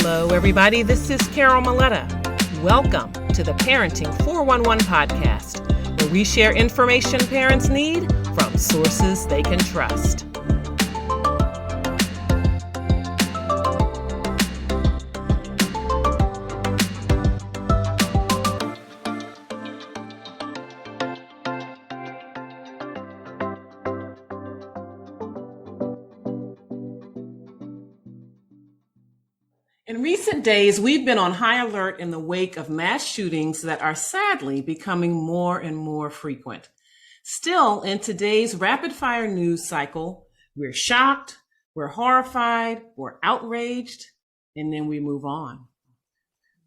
Hello, everybody. This is Carol Maletta. Welcome to the Parenting 411 podcast, where we share information parents need from sources they can trust. In recent days, we've been on high alert in the wake of mass shootings that are sadly becoming more and more frequent. Still, in today's rapid-fire news cycle, we're shocked, we're horrified, we're outraged, and then we move on.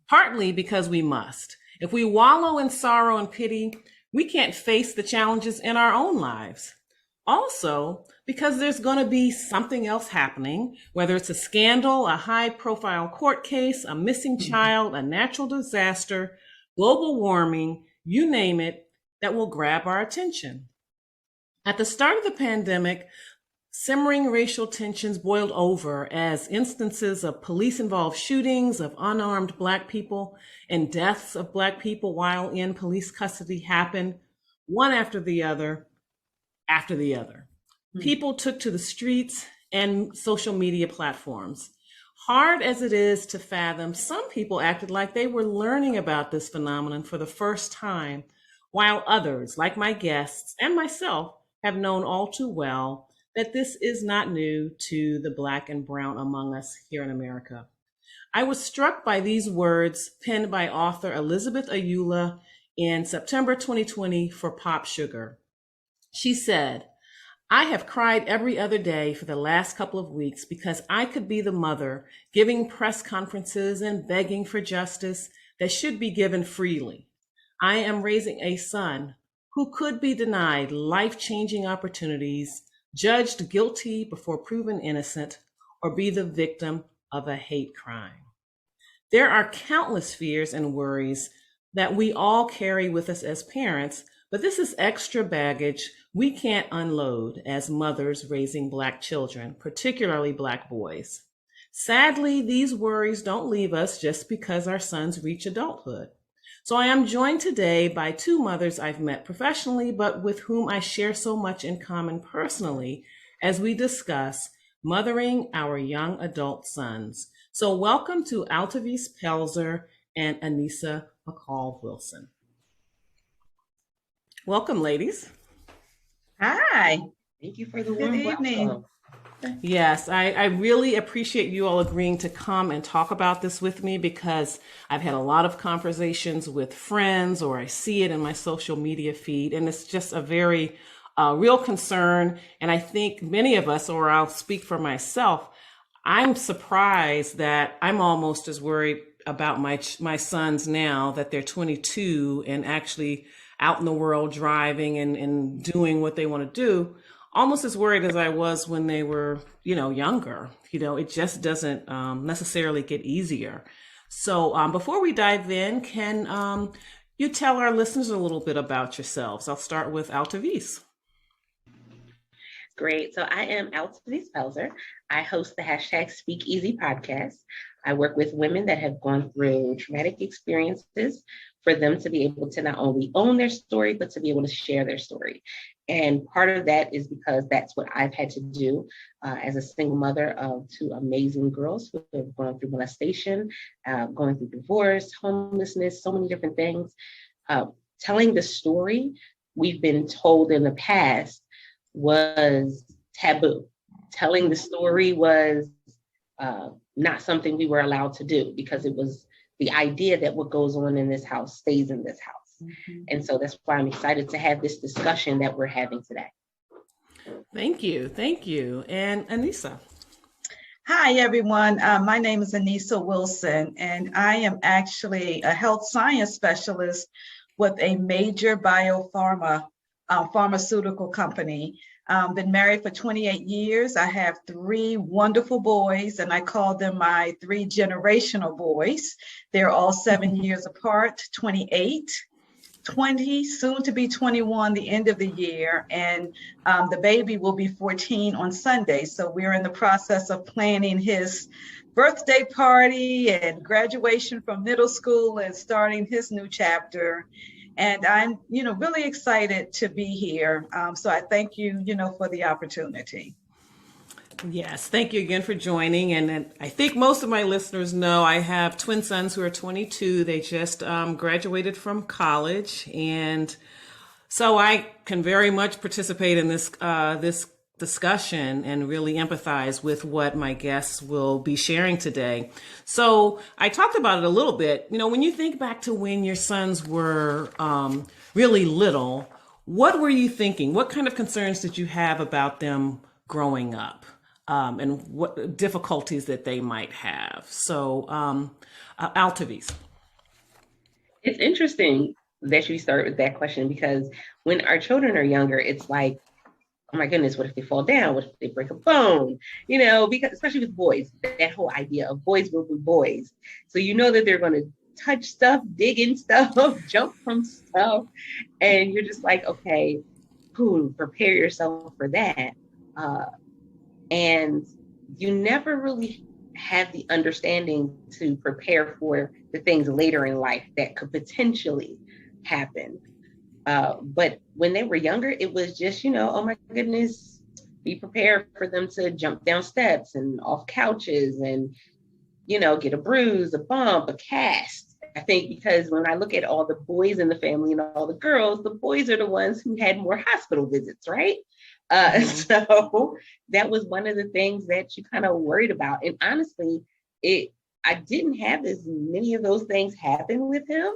Partly because we must. If we wallow in sorrow and pity, we can't face the challenges in our own lives. Also, because there's going to be something else happening, whether it's a scandal, a high-profile court case, a missing child, a natural disaster, global warming, you name it, that will grab our attention. At the start of the pandemic, simmering racial tensions boiled over as instances of police-involved shootings of unarmed Black people and deaths of Black people while in police custody happened, one after the other. People took to the streets and social media platforms. Hard as it is to fathom, some people acted like they were learning about this phenomenon for the first time, while others, like my guests and myself, have known all too well that this is not new to the Black and brown among us here in America. I was struck by these words penned by author Elizabeth Ayula in September 2020 for Pop Sugar. She said, "I have cried every other day for the last couple of weeks because I could be the mother giving press conferences and begging for justice that should be given freely. I am raising a son who could be denied life-changing opportunities, judged guilty before proven innocent, or be the victim of a hate crime." There are countless fears and worries that we all carry with us as parents, but this is extra baggage we can't unload as mothers raising Black children, particularly Black boys. Sadly, these worries don't leave us just because our sons reach adulthood. So I am joined today by two mothers I've met professionally, but with whom I share so much in common personally as we discuss mothering our young adult sons. So welcome to Altovise Pelzer and Anissa McCall Wilson. Welcome, ladies. Hi. Thank you for the warm welcome. Yes, I really appreciate you all agreeing to come and talk about this with me because I've had a lot of conversations with friends, or I see it in my social media feed, and it's just a very real concern. And I think many of us, or I'll speak for myself, I'm surprised that I'm almost as worried about my sons now that they're 22 and actually out in the world driving and doing what they want to do, almost as worried as I was when they were, younger. It just doesn't necessarily get easier. So before we dive in, can you tell our listeners a little bit about yourselves? I'll start with Altovise. Great. So I am Altovise Pelzer. I host the #SpeakEasy podcast. I work with women that have gone through traumatic experiences for them to be able to not only own their story, but to be able to share their story. And part of that is because that's what I've had to do as a single mother of two amazing girls who have gone through molestation, going through divorce, homelessness, so many different things. Telling the story we've been told in the past was taboo. Telling the story was not something we were allowed to do because it was the idea that what goes on in this house stays in this house. Mm-hmm. And so that's why I'm excited to have this discussion that we're having today. Thank you. Thank you. And Anissa. Hi, everyone. My name is Anissa Wilson, and I am actually a health science specialist with a major pharmaceutical company. Been married for 28 years. I have 3 wonderful boys, and I call them my 3 generational boys. They're all 7 years apart, 28, 20, soon to be 21, the end of the year. And the baby will be 14 on Sunday. So we're in the process of planning his birthday party and graduation from middle school and starting his new chapter. And I'm, really excited to be here. So I thank you, for the opportunity. Yes, thank you again for joining. And I think most of my listeners know I have twin sons who are 22. They just graduated from college, and so I can very much participate in this discussion and really empathize with what my guests will be sharing today. So I talked about it a little bit. When you think back to when your sons were really little, what were you thinking? What kind of concerns did you have about them growing up? And what difficulties that they might have. So, Altovise. It's interesting that you start with that question, because when our children are younger, it's like, oh my goodness, what if they fall down? What if they break a bone? Because especially with boys, that whole idea of boys will be boys. So that they're going to touch stuff, dig in stuff, jump from stuff. And you're just like, okay, cool, prepare yourself for that. And you never really have the understanding to prepare for the things later in life that could potentially happen. But when they were younger, it was just, oh my goodness, be prepared for them to jump down steps and off couches and, get a bruise, a bump, a cast. I think because when I look at all the boys in the family and all the girls, the boys are the ones who had more hospital visits, right? So that was one of the things that you kind of worried about. And honestly, I didn't have as many of those things happen with him,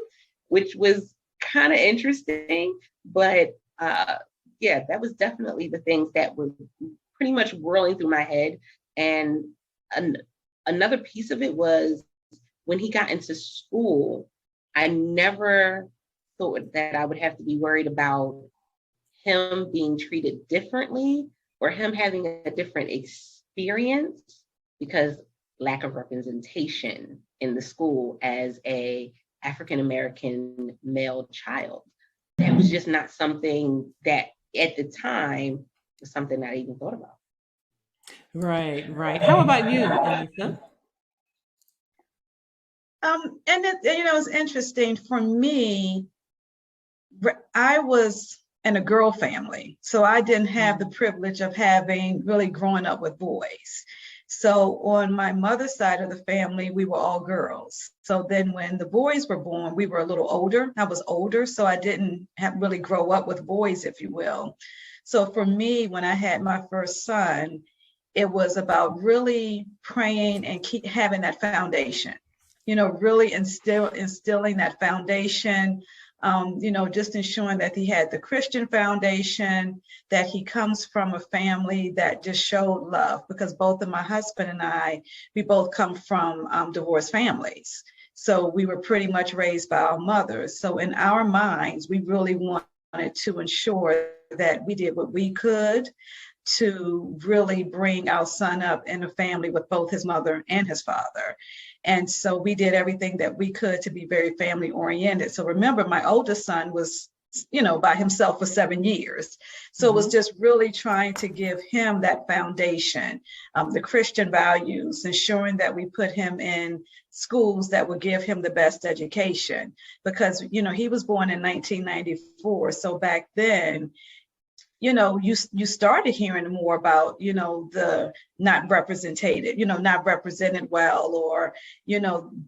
which was kind of interesting. But that was definitely the things that were pretty much whirling through my head. And another piece of it was when he got into school, I never thought that I would have to be worried about him being treated differently or him having a different experience because lack of representation in the school as a African-American male child. That was just not something that at the time was something I even thought about. Right. How about you, Anissa? And it's interesting for me. I was in a girl family, so I didn't have the privilege of having really growing up with boys. So on my mother's side of the family, we were all girls. So then when the boys were born, we were a little older. I was older, so I didn't really grow up with boys, if you will. So for me, when I had my first son, it was about really praying and keep having that foundation, really instilling that foundation, just ensuring that he had the Christian foundation, that he comes from a family that just showed love, because both of my husband and I, we both come from divorced families. So we were pretty much raised by our mothers. So in our minds, we really wanted to ensure that we did what we could to really bring our son up in a family with both his mother and his father. And so we did everything that we could to be very family oriented. So remember, my oldest son was, by himself for 7 years. So it was just really trying to give him that foundation, the Christian values, ensuring that we put him in schools that would give him the best education. Because, he was born in 1994. So back then, you started hearing more about, the not represented, not represented well, or,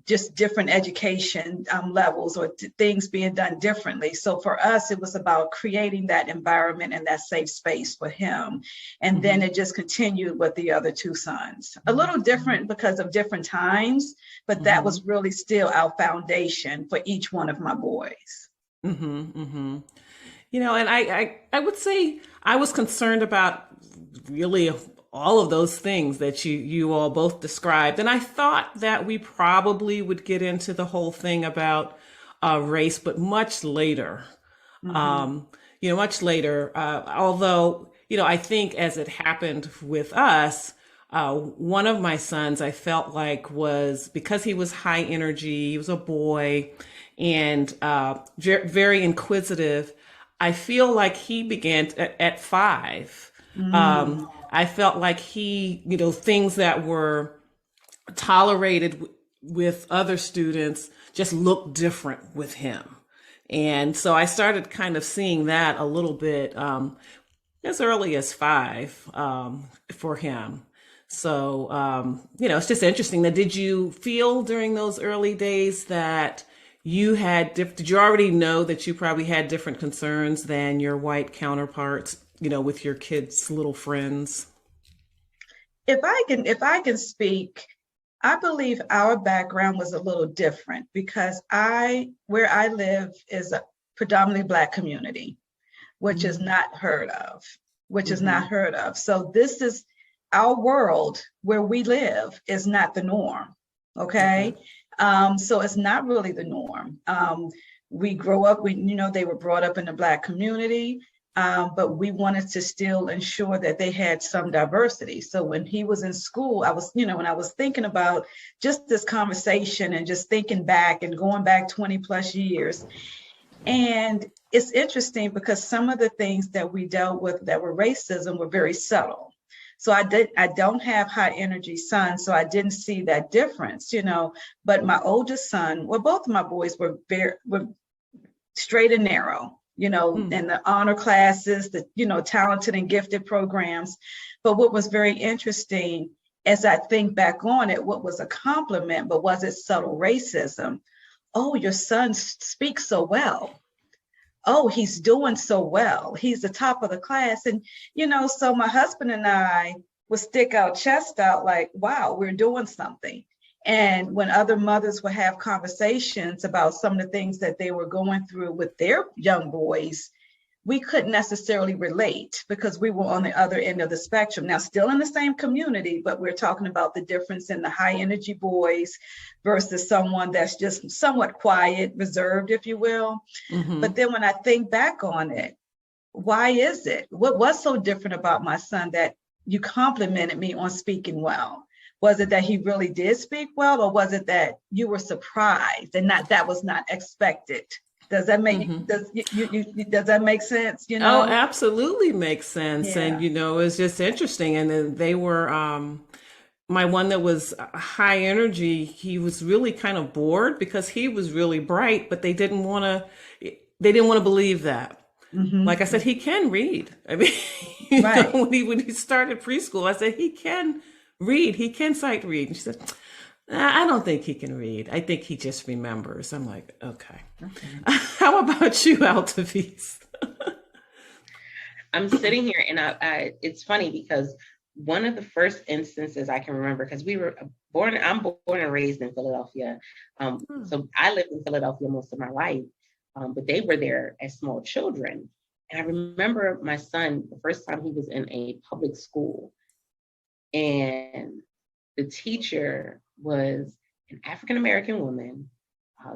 just different education levels or things being done differently. So for us, it was about creating that environment and that safe space for him. And then it just continued with the other two sons. A little different because of different times, but that was really still our foundation for each one of my boys. And I would say I was concerned about really all of those things that you all both described. And I thought that we probably would get into the whole thing about race, but much later. Much later. Although, I think as it happened with us, one of my sons, I felt like was because he was high energy, he was a boy and very inquisitive. I feel like he began at 5. Mm. I felt like he, things that were tolerated with other students just looked different with him. And so I started kind of seeing that a little bit as early as 5 for him. So, it's just interesting that did you feel during those early days that did you already know that you probably had different concerns than your white counterparts, with your kids' little friends? If I can speak, I believe our background was a little different because where I live is a predominantly Black community, which is Mm-hmm. not heard of, which is Mm-hmm. not heard of. So this is our world where we live is not the norm. Okay. Okay. So it's not really the norm. We grow up, they were brought up in the Black community, but we wanted to still ensure that they had some diversity. So when he was in school, when I was thinking about just this conversation and just thinking back and going back 20 plus years, and it's interesting because some of the things that we dealt with that were racism were very subtle. So I don't have high energy sons, so I didn't see that difference, but my oldest son, well, both of my boys were straight and narrow, Mm. in the honor classes, the, talented and gifted programs. But what was very interesting as I think back on it, what was a compliment, but was it subtle racism? Oh, your son speaks so well. Oh, he's doing so well. He's the top of the class. And, so my husband and I would stick our chest out like, wow, we're doing something. And when other mothers would have conversations about some of the things that they were going through with their young boys, we couldn't necessarily relate because we were on the other end of the spectrum. Now, still in the same community, but we're talking about the difference in the high energy boys versus someone that's just somewhat quiet, reserved, if you will. Mm-hmm. But then when I think back on it, why is it? What was so different about my son that you complimented me on speaking well? Was it that he really did speak well, or was it that you were surprised and that was not expected? Does that make Mm-hmm. does that make sense? Oh, absolutely makes sense. And, Yeah. it's just interesting. And then they were, my one that was high energy, he was really kind of bored because he was really bright, but they didn't want to believe that. Like I Mm-hmm. said, he can read. I mean, Right. when he started preschool, I said, he can read. He can sight read. And she said, "Nah, I don't think he can read. I think he just remembers." I'm like, okay. Okay. How about you, Altovise? I'm sitting here and it's funny because one of the first instances I can remember, because I'm born and raised in Philadelphia. So I lived in Philadelphia most of my life, but they were there as small children. And I remember my son, the first time he was in a public school, and the teacher was an African-American woman,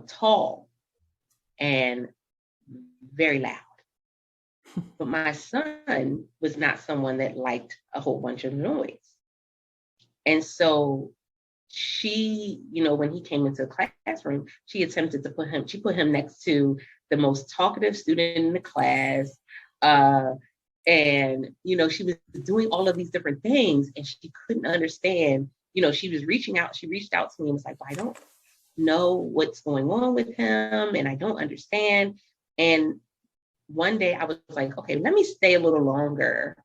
tall and very loud. But my son was not someone that liked a whole bunch of noise. And so she, when he came into the classroom, she attempted to put him next to the most talkative student in the class. And, she was doing all of these different things and she couldn't understand, she reached out to me and was like, well, I don't know what's going on with him and I don't understand. And one day I was like, okay, let me stay a little longer.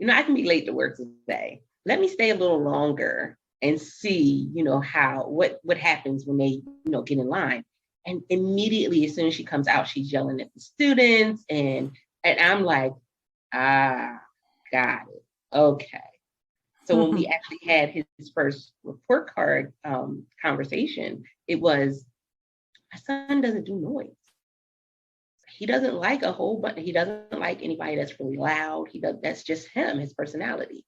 I can be late to work today. Let me stay a little longer and see, what happens when they, get in line. And immediately, as soon as she comes out, she's yelling at the students. And I'm like, got it. Okay. So when we actually had his first report card conversation, it was, my son doesn't do noise. He doesn't like a whole bunch. He doesn't like anybody that's really loud. That's just him, his personality.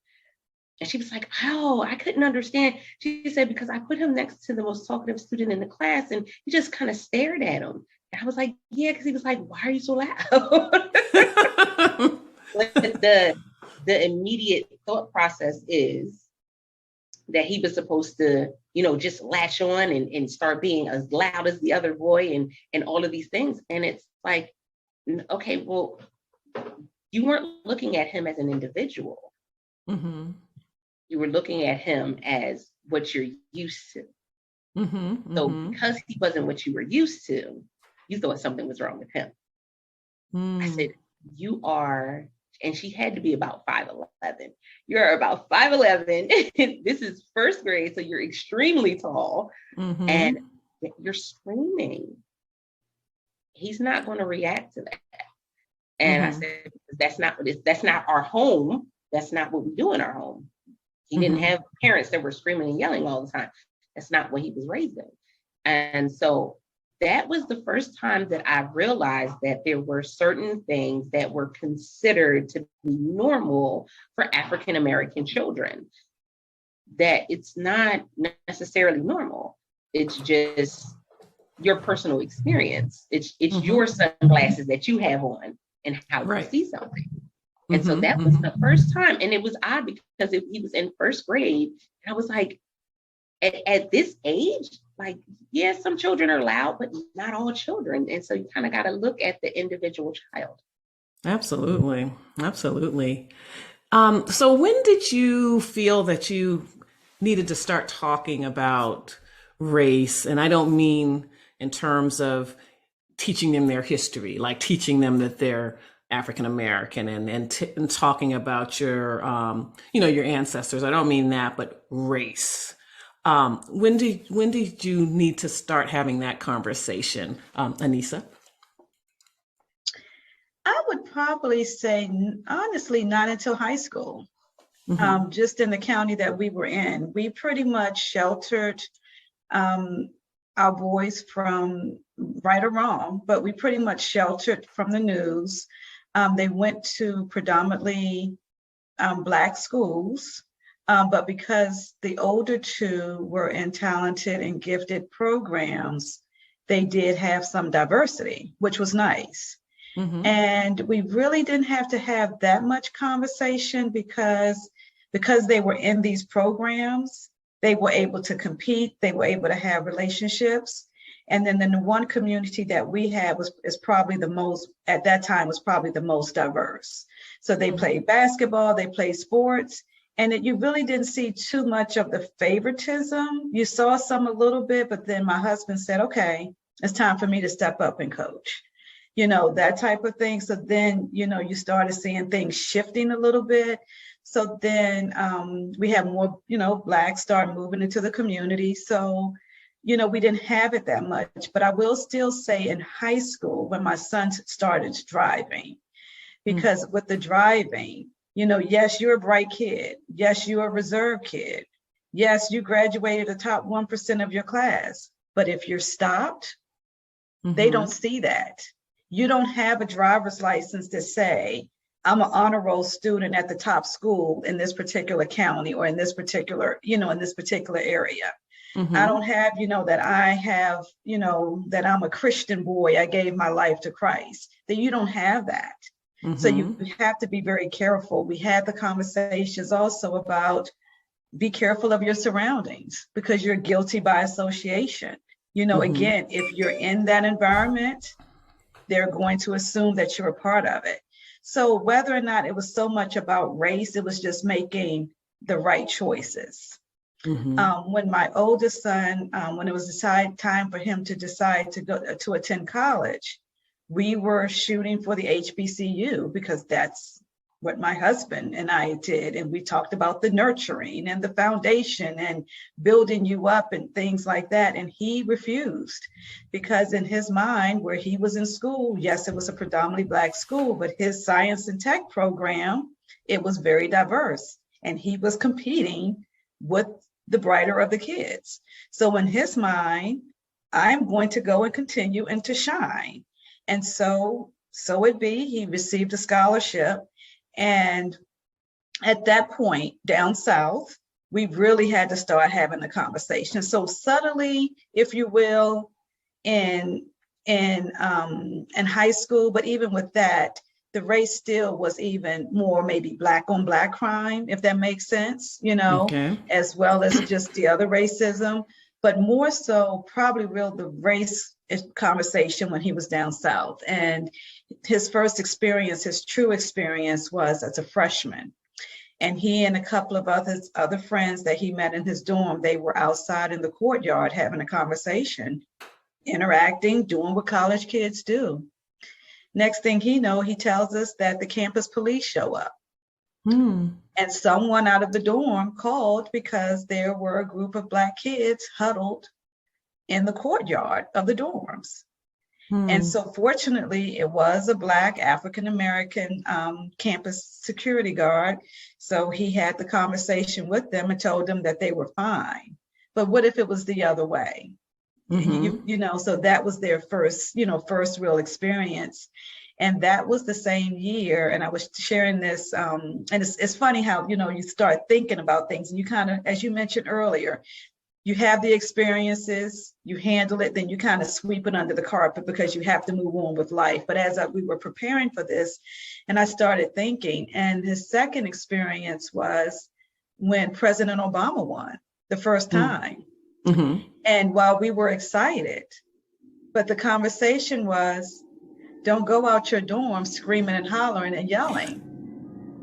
And she was like, oh, I couldn't understand. She said, because I put him next to the most talkative student in the class and he just kind of stared at him. And I was like, yeah, because he was like, why are you so loud? But the immediate thought process is, that he was supposed to, just latch on and start being as loud as the other boy and all of these things. And it's like, okay, well, you weren't looking at him as an individual. Mm-hmm. You were looking at him as what you're used to. Mm-hmm. So Mm-hmm. because he wasn't what you were used to, you thought something was wrong with him. I said, you are, and she had to be about 5'11". You're about 5'11". This is first grade, so you're extremely tall, and you're screaming. He's not going to react to that. And I said, that's not our home. That's not what we do in our home. He didn't have parents that were screaming and yelling all the time. That's not what he was raised in. And so that was the first time that I realized that there were certain things that were considered to be normal for African American children, that it's not necessarily normal. It's just your personal experience. It's your sunglasses that you have on and how you see something. And so that was the first time. And it was odd because he was in first grade. And I was like, at this age, like, yeah, some children are loud, but not all children. And so you kind of got to look at the individual child. Absolutely. Absolutely. So when did you feel that you needed to start talking about race? And I don't mean in terms of teaching them their history, like teaching them that they're African American and talking about your, your ancestors. I don't mean that, but race. When did you need to start having that conversation, Anissa? I would probably say, honestly, not until high school. Just in the county that we were in, we pretty much sheltered our boys from right or wrong, but we pretty much sheltered from the news. They went to predominantly Black schools. But because the older two were in talented and gifted programs, they did have some diversity, which was nice. And we really didn't have to have that much conversation because they were in these programs, they were able to compete, they were able to have relationships. And then the one community that we had is probably the most, at that time, was probably the most diverse. So they played basketball, they played sports. And you really didn't see too much of the favoritism. You saw some a little bit, but then my husband said, okay, it's time for me to step up and coach, that type of thing. So then, you started seeing things shifting a little bit. So then we had more, Blacks start moving into the community. So, we didn't have it that much. But I will still say in high school, when my son started driving, because with the driving, yes, you're a bright kid. Yes, you're a reserve kid. Yes, you graduated the top 1% of your class. But if you're stopped, they don't see that. You don't have a driver's license to say, I'm an honor roll student at the top school in this particular county or in this particular, in this particular area. I don't have, that I have, that I'm a Christian boy. I gave my life to Christ. That you don't have that. So you have to be very careful. We had the conversations also about be careful of your surroundings because you're guilty by association. Again, if you're in that environment, they're going to assume that you're a part of it. So whether or not it was so much about race, it was just making the right choices. When my oldest son, when it was time for him to decide to go to attend college, we were shooting for the HBCU because that's what my husband and I did. And we talked about the nurturing and the foundation and building you up and things like that. And he refused because in his mind, where he was in school, yes, it was a predominantly Black school, but his science and tech program, it was very diverse. And he was competing with the brighter of the kids. So in his mind, I'm going to go and continue and to shine. And so it be, he received a scholarship. And at that point down south, we really had to start having the conversation. So subtly, if you will, in high school, but even with that, the race still was even more maybe black on black crime, if that makes sense, Okay. as well as just the other racism, but more so probably real the race conversation when he was down south. And his first experience, his true experience, was as a freshman. And he and a couple of other friends that he met in his dorm, they were outside in the courtyard having a conversation, interacting, doing what college kids do. Next thing he tells us that the campus police show up. And someone out of the dorm called because there were a group of Black kids huddled in the courtyard of the dorms. And so fortunately, it was a Black African-American campus security guard. So he had the conversation with them and told them that they were fine. But what if it was the other way? So that was their first real experience. And that was the same year. And I was sharing this, and it's funny how, you start thinking about things and you kind of, as you mentioned earlier, you have the experiences, you handle it, then you kind of sweep it under the carpet because you have to move on with life. But as we were preparing for this, and I started thinking, and his second experience was when President Obama won the first time. And while we were excited, but the conversation was, don't go out your dorm screaming and hollering and yelling.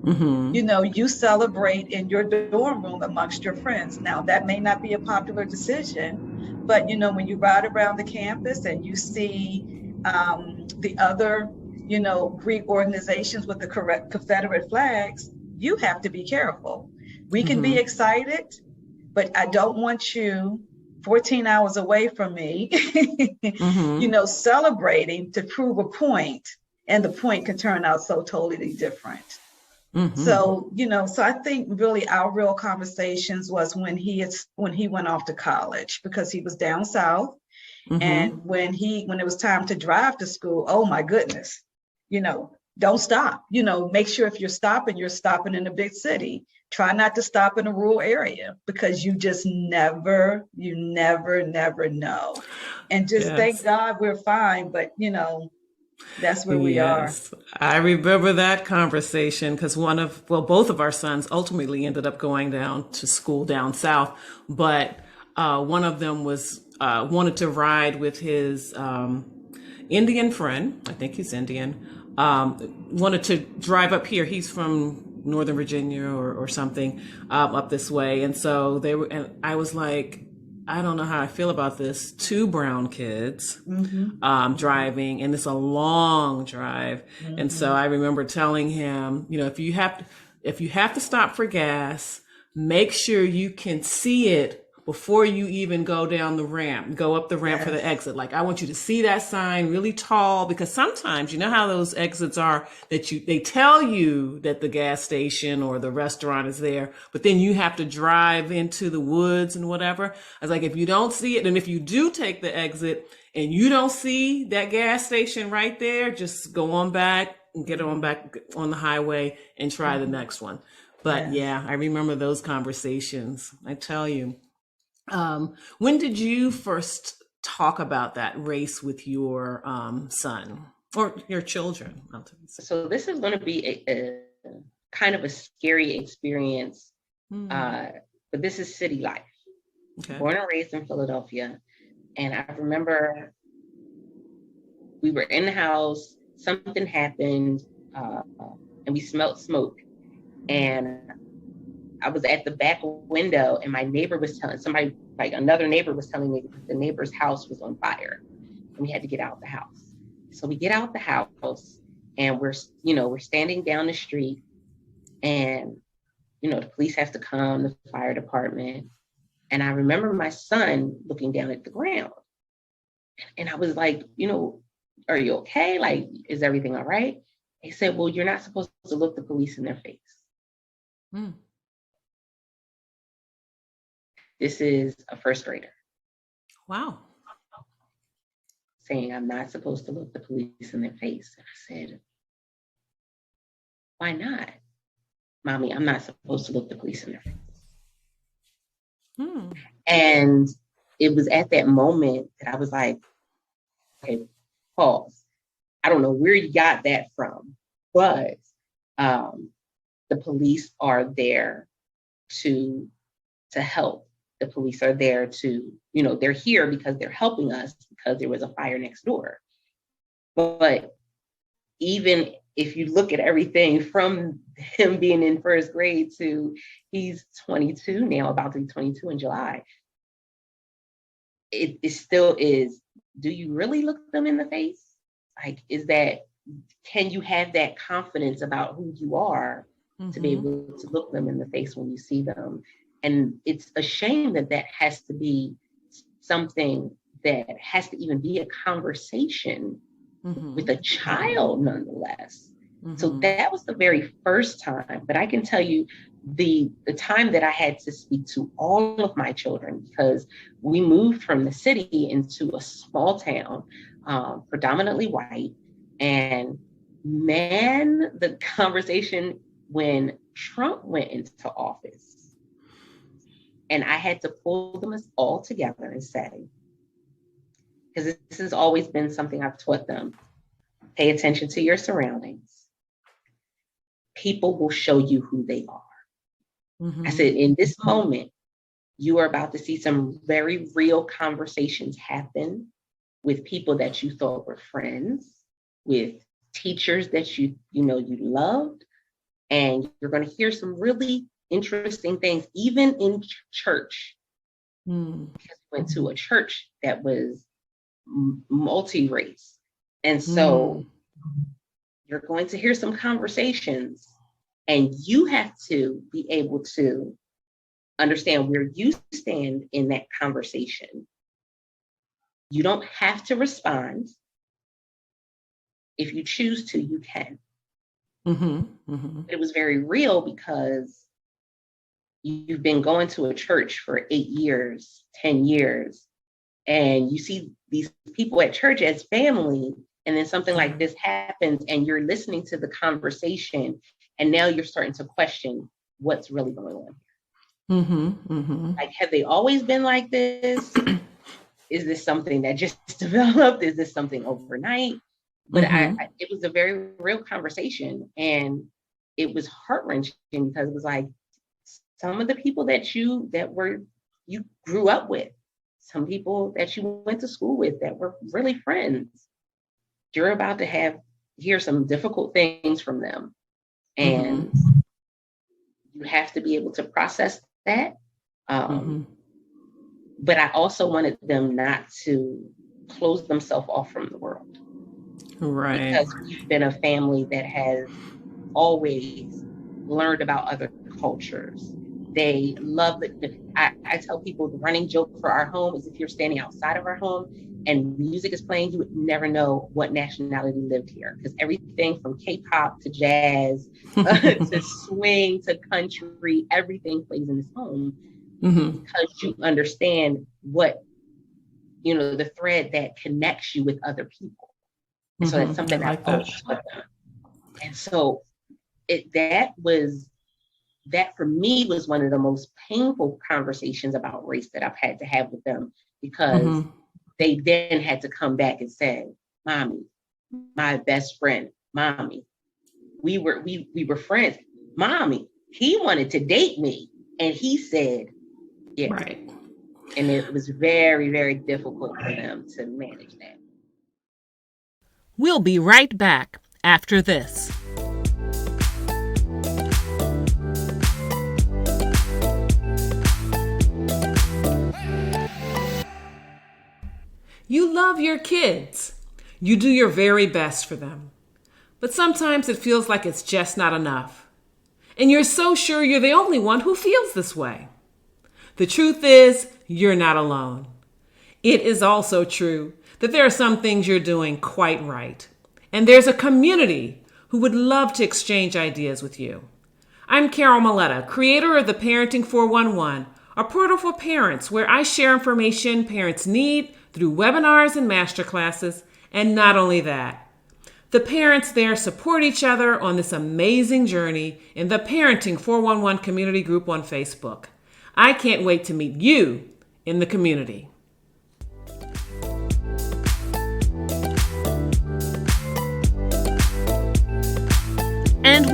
You celebrate in your dorm room amongst your friends. Now, that may not be a popular decision, but when you ride around the campus and you see the other, Greek organizations with the correct Confederate flags, you have to be careful. We can be excited, but I don't want you 14 hours away from me, celebrating to prove a point, and the point can turn out so totally different. So, so I think really our real conversations was when he went off to college, because he was down south. And when it was time to drive to school, oh my goodness, don't stop, make sure if you're stopping in a big city. Try not to stop in a rural area, because you just never know. And just thank God we're fine, but that's where we are. I remember that conversation because both of our sons ultimately ended up going down to school down south, but one of them was wanted to ride with his Indian friend. I think he's Indian. Wanted to drive up here. He's from Northern Virginia or something up this way. And so and I was like, I don't know how I feel about this. 2 brown kids driving, and it's a long drive. And so I remember telling him, if you have to stop for gas, make sure you can see it before you even go up the ramp for the exit. Like, I want you to see that sign really tall, because sometimes, you know how those exits are, that they tell you that the gas station or the restaurant is there, but then you have to drive into the woods and whatever. I was like, if you don't see it, and if you do take the exit and you don't see that gas station right there, just go on back and get on back on the highway and try the next one. But yeah, I remember those conversations. I tell you. When did you first talk about that race with your son or your children? So this is going to be a kind of a scary experience, but this is city life. Okay. Born and raised in Philadelphia. And I remember we were in the house, something happened, and we smelled smoke. And I was at the back window, and my neighbor was telling another neighbor was telling me that the neighbor's house was on fire and we had to get out the house. So we get out the house, and we're standing down the street, and, the police have to come, the fire department. And I remember my son looking down at the ground, and I was like, are you okay? Like, is everything all right? They said, well, you're not supposed to look the police in their face. This is a first grader. Wow. Saying I'm not supposed to look the police in their face. And I said, why not? Mommy, I'm not supposed to look the police in their face. And it was at that moment that I was like, okay, pause. I don't know where you got that from, But the police are there to help. The police are there to, they're here because they're helping us because there was a fire next door. But even if you look at everything from him being in first grade to he's 22 now, about to be 22 in July, it still is, do you really look them in the face? Like, can you have that confidence about who you are to be able to look them in the face when you see them? And it's a shame that has to be something that has to even be a conversation with a child, nonetheless. So that was the very first time. But I can tell you the time that I had to speak to all of my children, because we moved from the city into a small town, predominantly white. And man, the conversation when Trump went into office, and I had to pull them all together and say, because this has always been something I've taught them, pay attention to your surroundings. People will show you who they are. I said, in this moment, you are about to see some very real conversations happen with people that you thought were friends, with teachers that you loved, and you're going to hear some really interesting things, even in church. Because we went to a church that was multi-race. And so you're going to hear some conversations, and you have to be able to understand where you stand in that conversation. You don't have to respond. If you choose to, you can. It was very real because you've been going to a church for 8 years, 10 years, and you see these people at church as family, and then something like this happens and you're listening to the conversation, and now you're starting to question what's really going on. Like, have they always been like this? Is this something that just developed? Is this something overnight? But it was a very real conversation, and it was heart-wrenching because it was like some of the people that you grew up with, some people that you went to school with that were really friends, you're about to hear some difficult things from them. And you have to be able to process that. But I also wanted them not to close themselves off from the world. Right. Because we've been a family that has always learned about other cultures. They love it. I tell people the running joke for our home is if you're standing outside of our home and music is playing, you would never know what nationality lived here, because everything from K-pop to jazz to swing to country, everything plays in this home because you understand what, the thread that connects you with other people. And so that's something I've always taught them. And so that for me was one of the most painful conversations about race that I've had to have with them, because they then had to come back and say, Mommy, my best friend, Mommy, we were friends. Mommy, he wanted to date me. And he said, yes. Right. And it was very, very difficult for them to manage that. We'll be right back after this. You love your kids. You do your very best for them. But sometimes it feels like it's just not enough. And you're so sure you're the only one who feels this way. The truth is, you're not alone. It is also true that there are some things you're doing quite right. And there's a community who would love to exchange ideas with you. I'm Carol Maletta, creator of the Parenting 411, a portal for parents where I share information parents need through webinars and masterclasses. And not only that, the parents there support each other on this amazing journey in the Parenting 411 community group on Facebook. I can't wait to meet you in the community.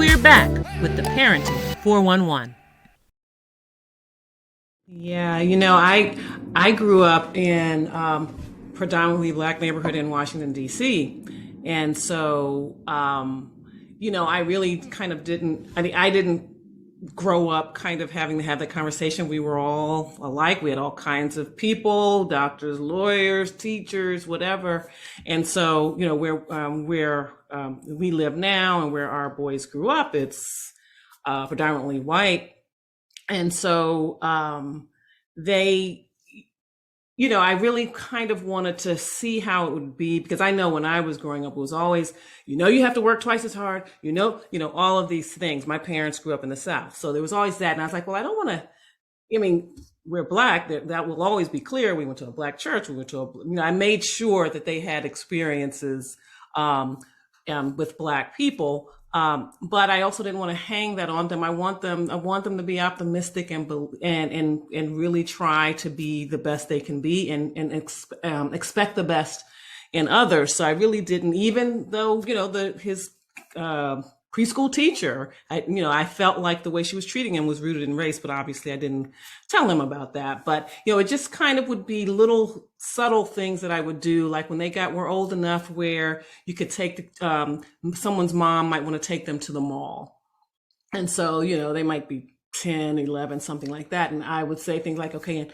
we're back with the Parenting 411. Yeah, I grew up in predominantly Black neighborhood in Washington, D.C. And so, I really kind of I didn't grow up kind of having to have that conversation. We were all alike. We had all kinds of people, doctors, lawyers, teachers, whatever. And so, where we live now and where our boys grew up, it's predominantly white. And so they, I really kind of wanted to see how it would be, because I know when I was growing up, it was always, you have to work twice as hard, all of these things. My parents grew up in the South. So there was always that. And I was like, well, I don't want to, we're Black, that will always be clear. We went to a Black church. We went to I made sure that they had experiences with Black people. But I also didn't want to hang that on them. I want them to be optimistic and really try to be the best they can be and expect the best in others. So I really didn't, even though, his preschool teacher, I felt like the way she was treating him was rooted in race, but obviously I didn't tell him about that. But, it just kind of would be little subtle things that I would do. Like when were old enough where you could take someone's mom might want to take them to the mall. And so, they might be 10, 11, something like that. And I would say things like, okay, and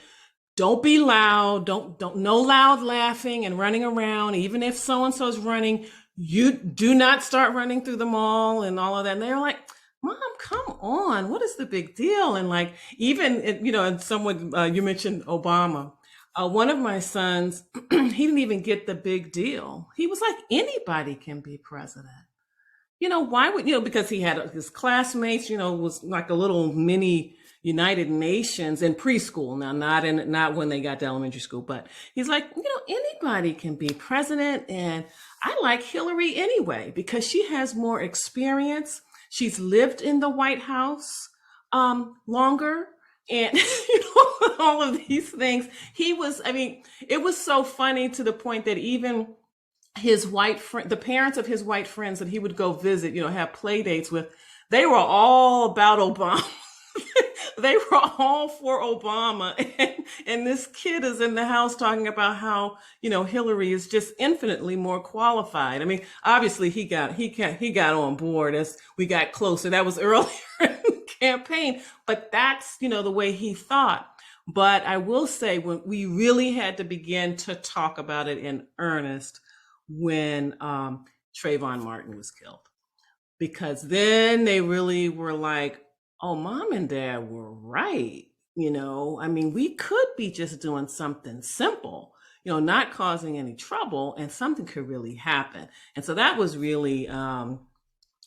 don't be loud. Don't no loud laughing and running around. Even if so-and-so's running, you do not start running through the mall and all of that. And they're like, Mom, come on. What is the big deal? And like, even, and someone, you mentioned Obama. One of my sons, he didn't even get the big deal. He was like, anybody can be president. Why would, because he had his classmates, was like a little mini United Nations in preschool. Now, not when they got to elementary school, but he's like, anybody can be president. And I like Hillary anyway, because she has more experience. She's lived in the White House longer. And, all of these things. It was so funny to the point that even his the parents of his white friends that he would go visit, have play dates with, they were all about Obama. They were all for Obama. And this kid is in the house talking about how, Hillary is just infinitely more qualified. Obviously he got on board as we got closer. That was earlier in the campaign, but that's, the way he thought. But I will say, when we really had to begin to talk about it in earnest when Trayvon Martin was killed, because then they really were like, oh, Mom and Dad were right. We could be just doing something simple, not causing any trouble, and something could really happen. And so that was really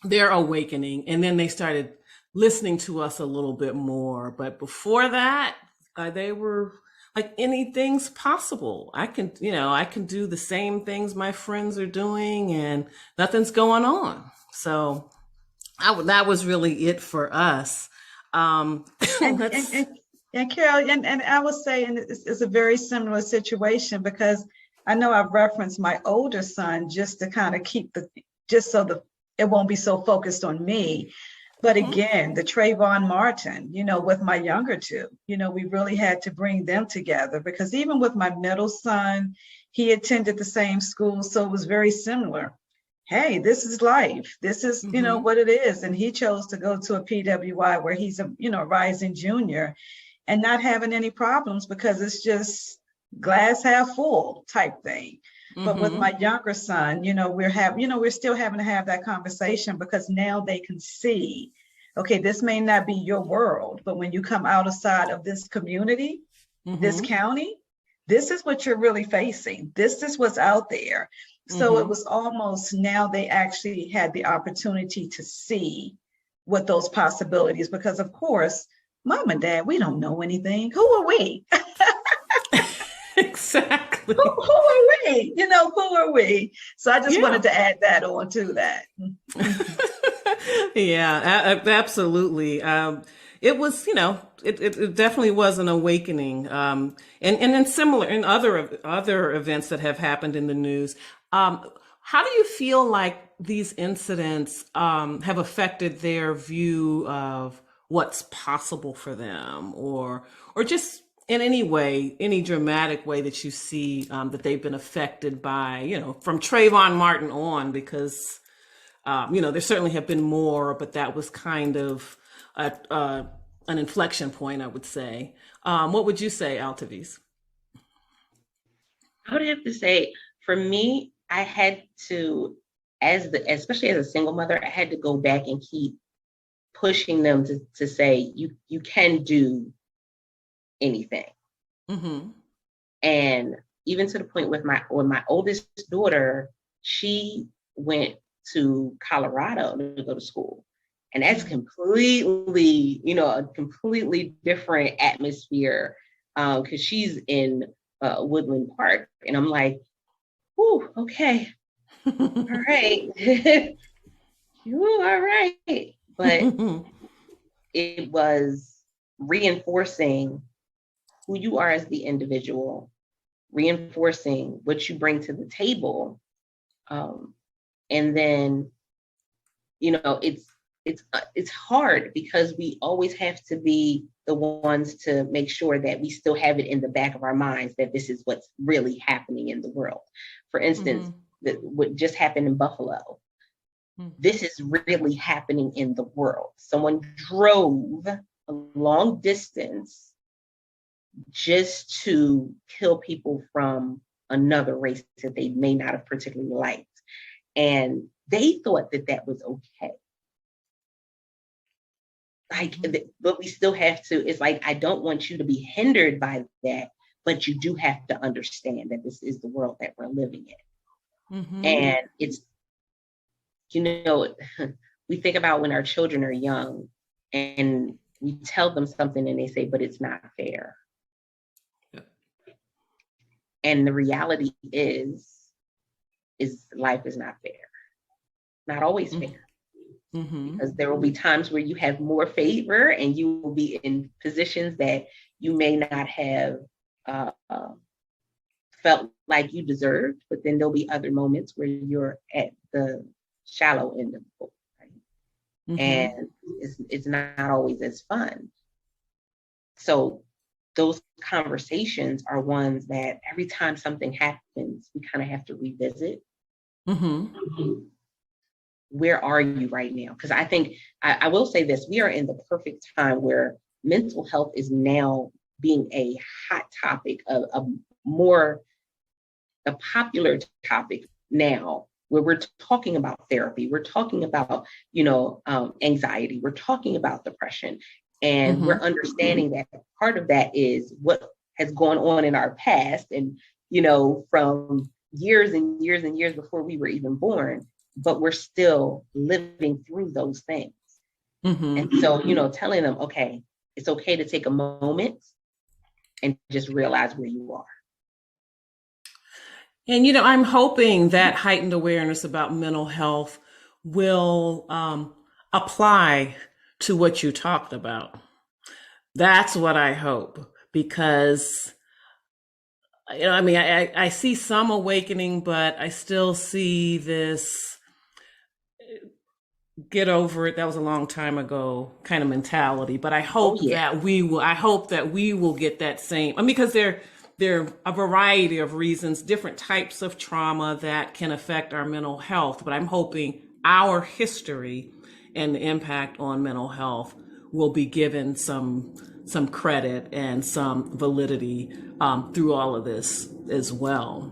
their awakening. And then they started listening to us a little bit more. But before that, they were like, anything's possible. I can do the same things my friends are doing and nothing's going on. So that was really it for us. And Carol, and I would say, and it's a very similar situation, because I know I've referenced my older son just to kind of just so that it won't be so focused on me. But again, the Trayvon Martin, with my younger two, we really had to bring them together, because even with my middle son, he attended the same school. So it was very similar. Hey, this is life. This is, what it is. And he chose to go to a PWI where he's a, rising junior and not having any problems, because it's just glass half full type thing. But with my younger son, we're still having to have that conversation, because now they can see, okay, this may not be your world, but when you come outside of this community, this county, this is what you're really facing. This is what's out there. So it was almost, now they actually had the opportunity to see what those possibilities, because of course, Mom and Dad, we don't know anything. Who are we? Exactly. Who are we? Who are we? So I just wanted to add that on to that. Yeah, absolutely. It was, it definitely was an awakening. And then similar in other events that have happened in the news. How do you feel like these incidents have affected their view of what's possible for them, or just in any way, any dramatic way that you see that they've been affected by, from Trayvon Martin on? Because there certainly have been more, but that was kind of an inflection point, I would say. What would you say, Altovise? I would have to say, for me, I had to, especially as a single mother, I had to go back and keep pushing them to say, you can do anything. Mm-hmm. And even to the point with my oldest daughter, she went to Colorado to go to school. And that's completely, a completely different atmosphere, because she's in Woodland Park. And I'm like, whew, okay, all right. You all right. But it was reinforcing who you are as the individual, reinforcing what you bring to the table. And then, it's hard because we always have to be the ones to make sure that we still have it in the back of our minds that this is what's really happening in the world. For instance, what just happened in Buffalo, this is really happening in the world. Someone drove a long distance just to kill people from another race that they may not have particularly liked. And they thought that was okay. But we still have to, it's like, I don't want you to be hindered by that, but you do have to understand that this is the world that we're living in. Mm-hmm. And it's, we think about when our children are young and we tell them something and they say, but it's not fair. Yeah. And the reality is life is not fair. Not always fair. Mm-hmm. Because there will be times where you have more favor and you will be in positions that you may not have felt like you deserved, but then there'll be other moments where you're at the shallow end of the boat, right? Mm-hmm. And it's not always as fun. So those conversations are ones that every time something happens, we kind of have to revisit. Mm-hmm. Where are you right now? Because I think, I will say this, we are in the perfect time where mental health is now being a hot topic, a popular topic now, where we're talking about therapy, we're talking about, anxiety, we're talking about depression, and mm-hmm. we're understanding that part of that is what has gone on in our past, and, from years and years and years before we were even born, but we're still living through those things. Mm-hmm. And so, telling them, okay, it's okay to take a moment and just realize where you are. And, I'm hoping that heightened awareness about mental health will apply to what you talked about. That's what I hope, because, I see some awakening, but I still see this get over it, that was a long time ago kind of mentality. But I hope that we will get that same, because there are a variety of reasons, different types of trauma that can affect our mental health. But I'm hoping our history and the impact on mental health will be given some credit and some validity through all of this as well.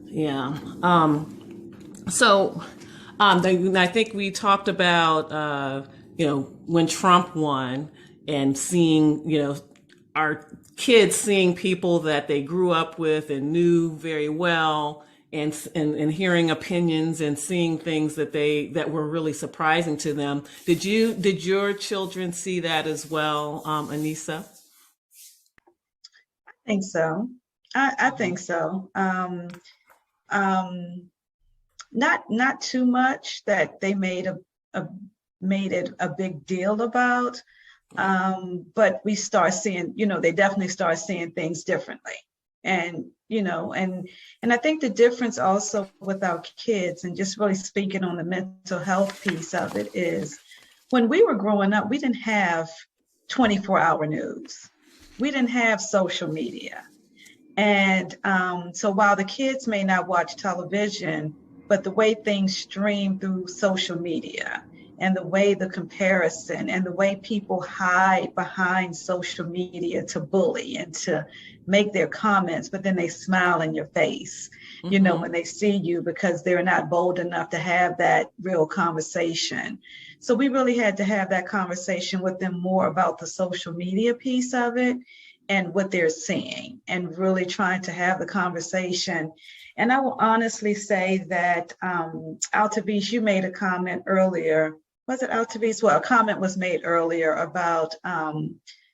Yeah. I think we talked about, when Trump won, and seeing, our kids seeing people that they grew up with and knew very well, and hearing opinions and seeing things that were really surprising to them. Did your children see that as well, Anissa? I think so. I think so. Not too much that they made it a big deal about, but we start seeing, they definitely start seeing things differently. And, and I think the difference also with our kids, and just really speaking on the mental health piece of it, is when we were growing up, we didn't have 24-hour news. We didn't have social media. And so while the kids may not watch television, but the way things stream through social media and the way the comparison and the way people hide behind social media to bully and to make their comments, but then they smile in your face, when they see you, because they're not bold enough to have that real conversation. So we really had to have that conversation with them more about the social media piece of it and what they're seeing, and really trying to have the conversation. And I will honestly say that Altovise, you made a comment earlier. Was it Altovise? Well, a comment was made earlier about,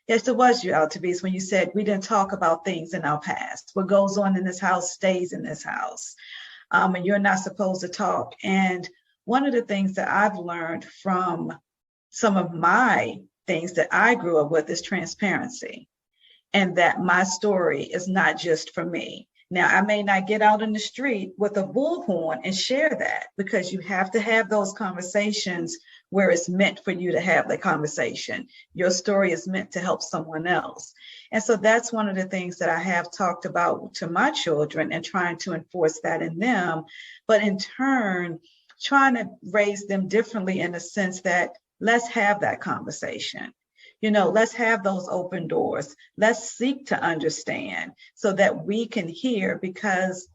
yes, it was you, Altovise, when you said we didn't talk about things in our past. What goes on in this house stays in this house, and you're not supposed to talk. And one of the things that I've learned from some of my things that I grew up with is transparency. And that my story is not just for me. Now, I may not get out in the street with a bullhorn and share that, because you have to have those conversations where it's meant for you to have the conversation. Your story is meant to help someone else. And so that's one of the things that I have talked about to my children, and trying to enforce that in them, but in turn, trying to raise them differently in the sense that let's have that conversation. Let's have those open doors. Let's seek to understand so that we can hear, because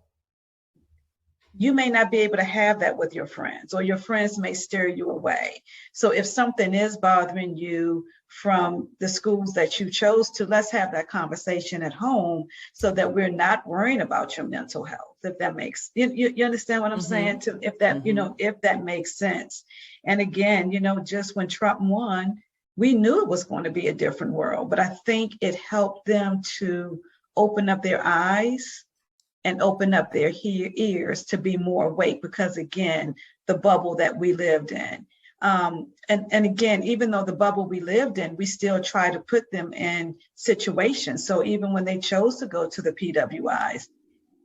you may not be able to have that with your friends, or your friends may steer you away. So if something is bothering you from the schools that you chose to, let's have that conversation at home so that we're not worrying about your mental health, if that makes, you understand what I'm saying? If that, if that makes sense. And again, just when Trump won, we knew it was going to be a different world, but I think it helped them to open up their eyes and open up their ears to be more awake, because again, the bubble that we lived in. And again, even though the bubble we lived in, we still try to put them in situations. So even when they chose to go to the PWIs, it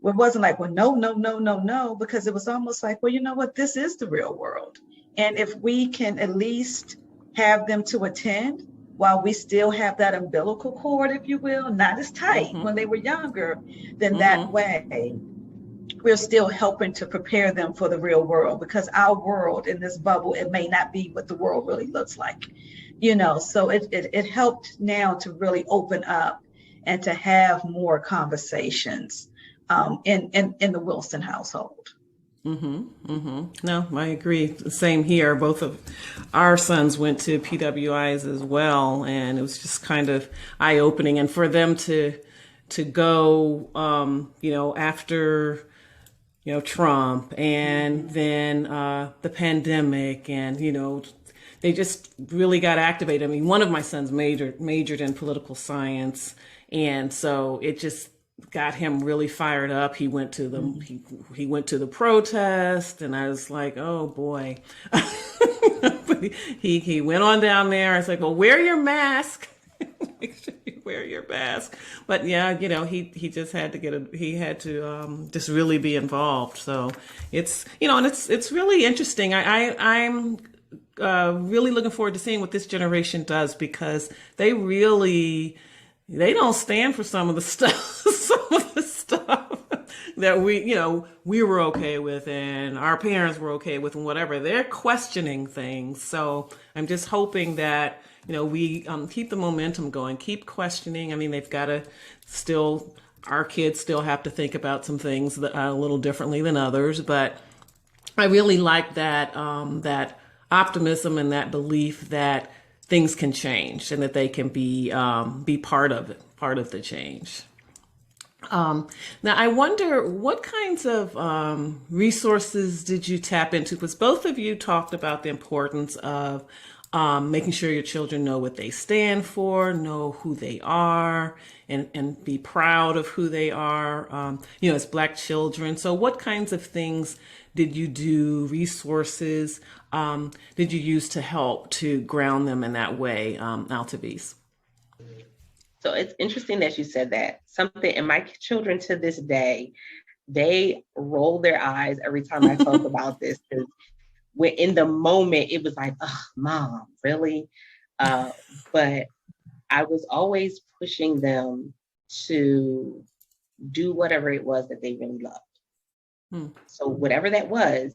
wasn't like, well, no, because it was almost like, well, you know what, this is the real world. And if we can at least have them to attend while we still have that umbilical cord, if you will, not as tight when they were younger, then that way we're still helping to prepare them for the real world, because our world in this bubble, it may not be what the world really looks like, so it helped now to really open up and to have more conversations in the Wilson household. No, I agree. Same here. Both of our sons went to PWIs as well, and it was just kind of eye-opening. And for them to go, after Trump, and then the pandemic, and they just really got activated. I mean, one of my sons majored in political science, and so it just got him really fired up. He went to the he went to the protest, and I was like, oh boy. But he went on down there. I was like, well, wear your mask. Make sure you wear your mask. But yeah, he just had to just really be involved. So it's and it's really interesting. I'm really looking forward to seeing what this generation does, because they don't stand for some of the stuff that we were okay with, and our parents were okay with, and whatever. They're questioning things. So I'm just hoping that we keep the momentum going, keep questioning. I mean, they've got to our kids still have to think about some things that a little differently than others, but I really like that that optimism and that belief that things can change, and that they can be part of the change. Now, I wonder, what kinds of resources did you tap into? Because both of you talked about the importance of making sure your children know what they stand for, know who they are, and be proud of who they are, as Black children. So what kinds of things did you do, resources did you use to help to ground them in that way, Altovise? So it's interesting that you said that. Something, and my children to this day, they roll their eyes every time I talk about this. Because when in the moment, it was like, oh, mom, really? But I was always pushing them to do whatever it was that they really loved. So whatever that was,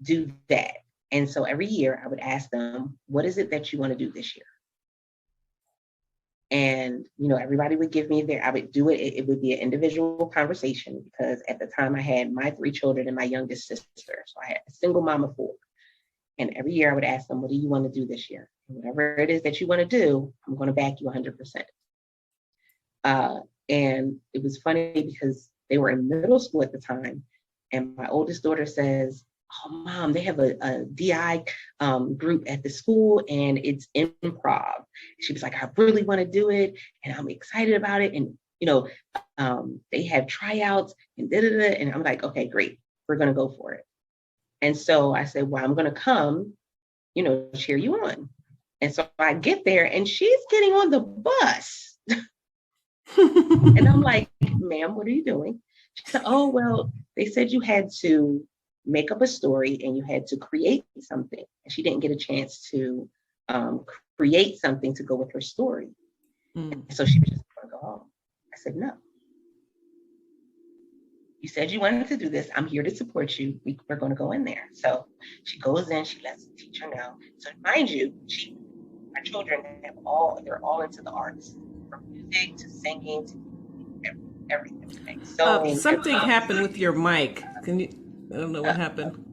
do that. And so every year I would ask them, what is it that you want to do this year? And, everybody would give me I would do it. It would be an individual conversation because at the time I had my 3 children and my youngest sister. So I had a single mom of 4. And every year I would ask them, what do you want to do this year? And whatever it is that you want to do, I'm going to back you 100%. And it was funny because they were in middle school at the time. And my oldest daughter says, oh, mom, they have a DI group at the school and it's improv. She was like, I really want to do it and I'm excited about it. And, they have tryouts and da-da-da. And I'm like, okay, great. We're going to go for it. And so I said, well, I'm going to come, cheer you on. And so I get there and she's getting on the bus. And I'm like, ma'am, what are you doing? She said, oh, well, they said you had to make up a story and you had to create something. And she didn't get a chance to create something to go with her story. So she was just going to go home. I said, no. You said you wanted to do this. I'm here to support you. We're going to go in there. So she goes in, she lets the teacher know. So mind you, our children they're all into the arts, from music to singing to everything. So something happened with your mic. I don't know what happened.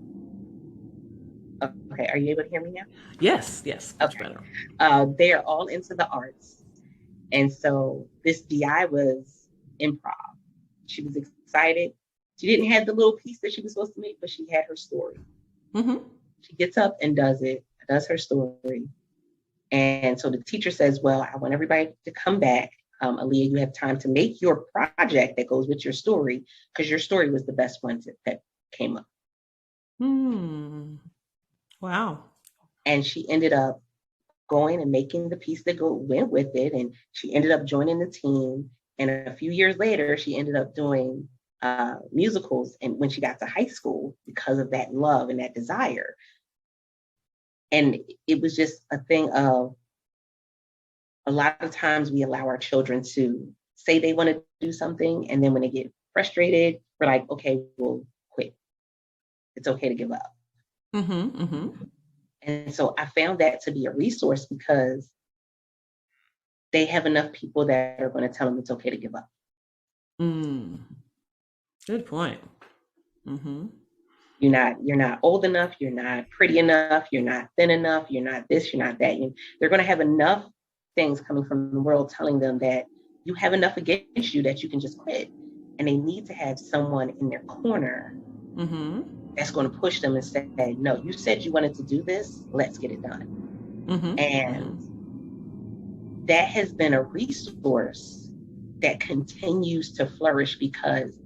Okay, are you able to hear me now? Yes, much okay. Better. They're all into the arts. And so this DI was improv. She was excited. She didn't have the little piece that she was supposed to make, but she had her story. She gets up and does her story. And so the teacher says, well, I want everybody to come back. Aaliyah, you have time to make your project that goes with your story because your story was the best one that came up. Wow. And she ended up going and making the piece that went with it. And she ended up joining the team. And a few years later, she ended up doing musicals. And when she got to high school, because of that love and that desire. And it was just a thing of a lot of times we allow our children to say they want to do something. And then when they get frustrated, we're like, okay, we'll quit. It's okay to give up. And so I found that to be a resource because they have enough people that are going to tell them it's okay to give up. Good point. You're not old enough. You're not pretty enough. You're not thin enough. You're not this. You're not that. They're going to have enough things coming from the world telling them that you have enough against you that you can just quit. And they need to have someone in their corner that's going to push them and say, no, you said you wanted to do this. Let's get it done. And that has been a resource that continues to flourish because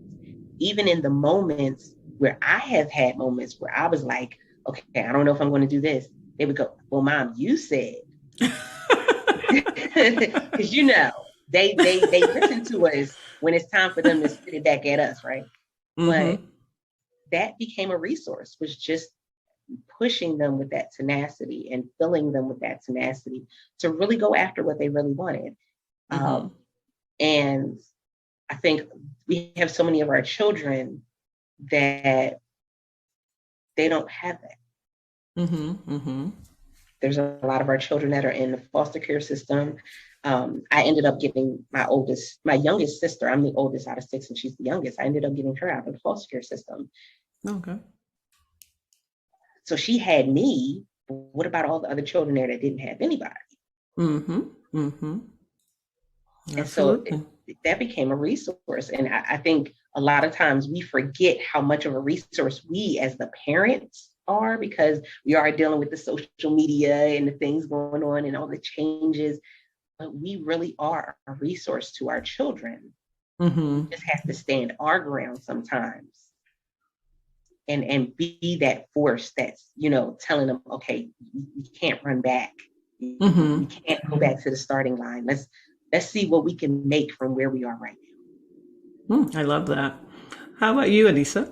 even in the moments where I have had moments where I was like, okay, I don't know if I'm going to do this. They would go, well, mom, you said. Because they listen to us when it's time for them to spit it back at us, right? But that became a resource, was just pushing them with that tenacity and filling them with that tenacity to really go after what they really wanted. And I think we have so many of our children that they don't have that. There's a lot of our children that are in the foster care system. I ended up getting my youngest sister. I'm the oldest out of 6 and she's the youngest. I ended up getting her out of the foster care system. Okay. So she had me. What about all the other children there that didn't have anybody? And so that became a resource. And I think a lot of times we forget how much of a resource we as the parents are because we are dealing with the social media and the things going on and all the changes. But we really are a resource to our children. We just have to stand our ground sometimes and be that force that's, telling them, okay, you can't run back. You can't go back to the starting line. let's see what we can make from where we are right now. I love that. How about you, Anissa?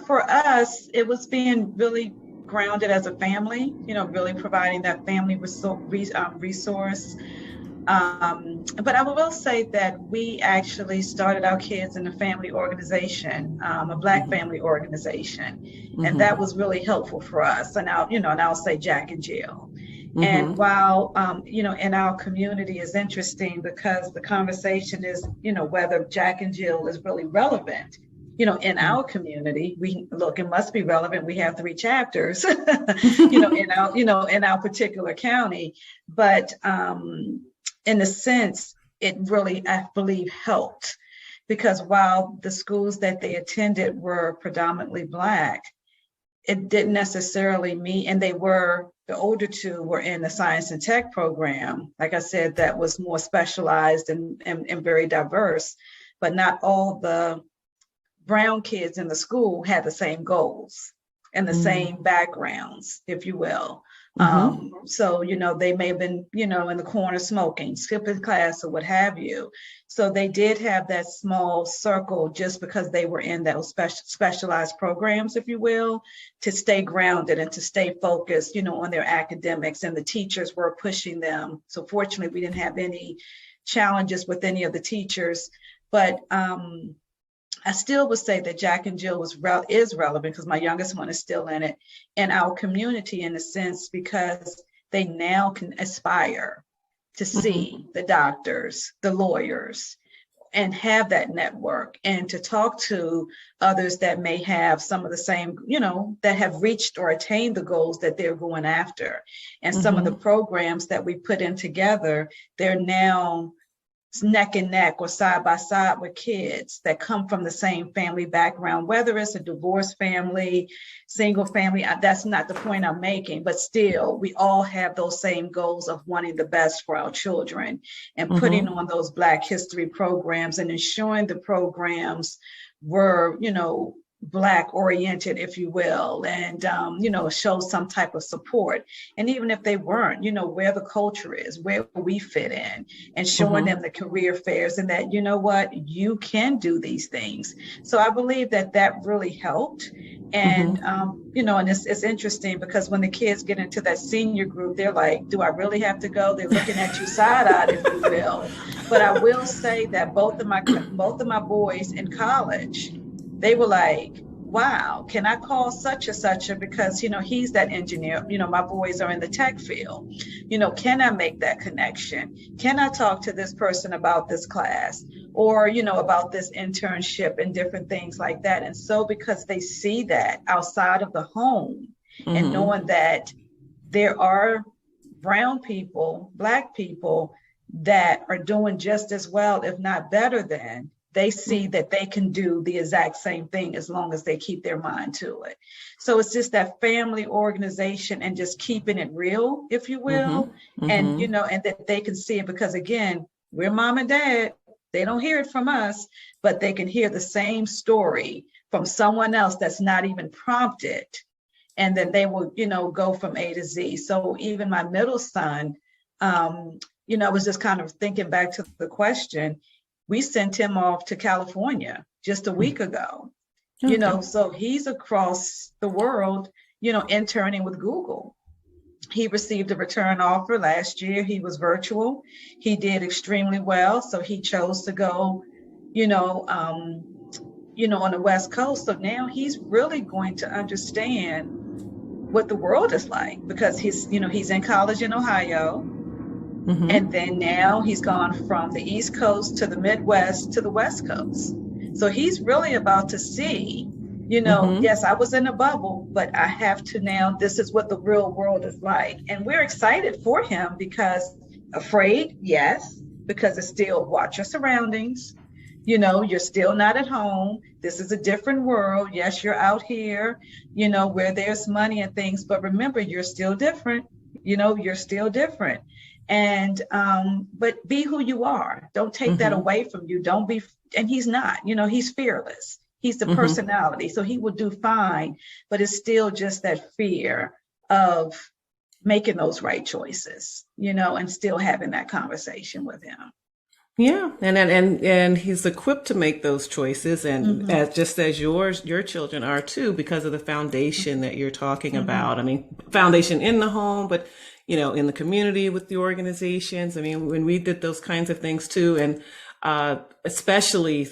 For us, it was being really grounded as a family, really providing that family resource. But I will say that we actually started our kids in a family organization, a Black family organization, and that was really helpful for us. And I'll say Jack and Jill. And while, in our community is interesting because the conversation is, whether Jack and Jill is really relevant. In our community, it must be relevant. We have 3 chapters, in our particular county. But in a sense, it really, I believe, helped because while the schools that they attended were predominantly Black, it didn't necessarily mean, and the older 2 were in the science and tech program. Like I said, that was more specialized and very diverse, but not all the brown kids in the school had the same goals and the same backgrounds, if you will. So, they may have been, in the corner smoking, skipping class or what have you. So they did have that small circle just because they were in those specialized programs, if you will, to stay grounded and to stay focused, on their academics, and the teachers were pushing them. So fortunately, we didn't have any challenges with any of the teachers, but I still would say that Jack and Jill is relevant because my youngest one is still in it, in our community in a sense, because they now can aspire to see the doctors, the lawyers, and have that network and to talk to others that may have some of the same, that have reached or attained the goals that they're going after. And some of the programs that we put in together, they're now neck and neck or side by side with kids that come from the same family background, whether it's a divorced family, single family. That's not the point I'm making, but still, we all have those same goals of wanting the best for our children and putting on those Black history programs and ensuring the programs were, Black oriented, if you will, and, show some type of support. And even if they weren't, where the culture is, where we fit in, and showing them the career fairs and that, you can do these things. So I believe that really helped. And, and it's interesting because when the kids get into that senior group, they're like, do I really have to go? They're looking at you side-eyed, if you will. But I will say that both of my boys in college, they were like, wow, can I call such and such because, he's that engineer, my boys are in the tech field, can I make that connection? Can I talk to this person about this class or, about this internship and different things like that? And so because they see that outside of the home and knowing that there are brown people, Black people that are doing just as well, if not better than, they see that they can do the exact same thing as long as they keep their mind to it. So it's just that family organization and just keeping it real, if you will, and, and that they can see it because, again, we're mom and dad. They don't hear it from us, but they can hear the same story from someone else that's not even prompted. And then they will, go from A to Z. So even my middle son, I was just kind of thinking back to the question. We sent him off to California just a week ago, so he's across the world, interning with Google. He received a return offer last year. He was virtual. He did extremely well. So he chose to go, on the West Coast. So now he's really going to understand what the world is like because he's in college in Ohio. And then now he's gone from the East Coast to the Midwest to the West Coast. So he's really about to see, yes, I was in a bubble, but I have to now, this is what the real world is like. And we're excited for him because afraid, yes, because it's still watch your surroundings. You're still not at home. This is a different world. Yes, you're out here, where there's money and things, but remember, you're still different. You're still different. And, but be who you are. Don't take that away from you. Don't be, and he's not, he's fearless. He's the personality. So he will do fine, but it's still just that fear of, making those right choices, and still having that conversation with him. Yeah, and he's equipped to make those choices, and Mm-hmm. as your children are too, because of the foundation that you're talking Mm-hmm. about. I mean, foundation in the home, but in the community with the organizations. I mean, when we did those kinds of things too, and especially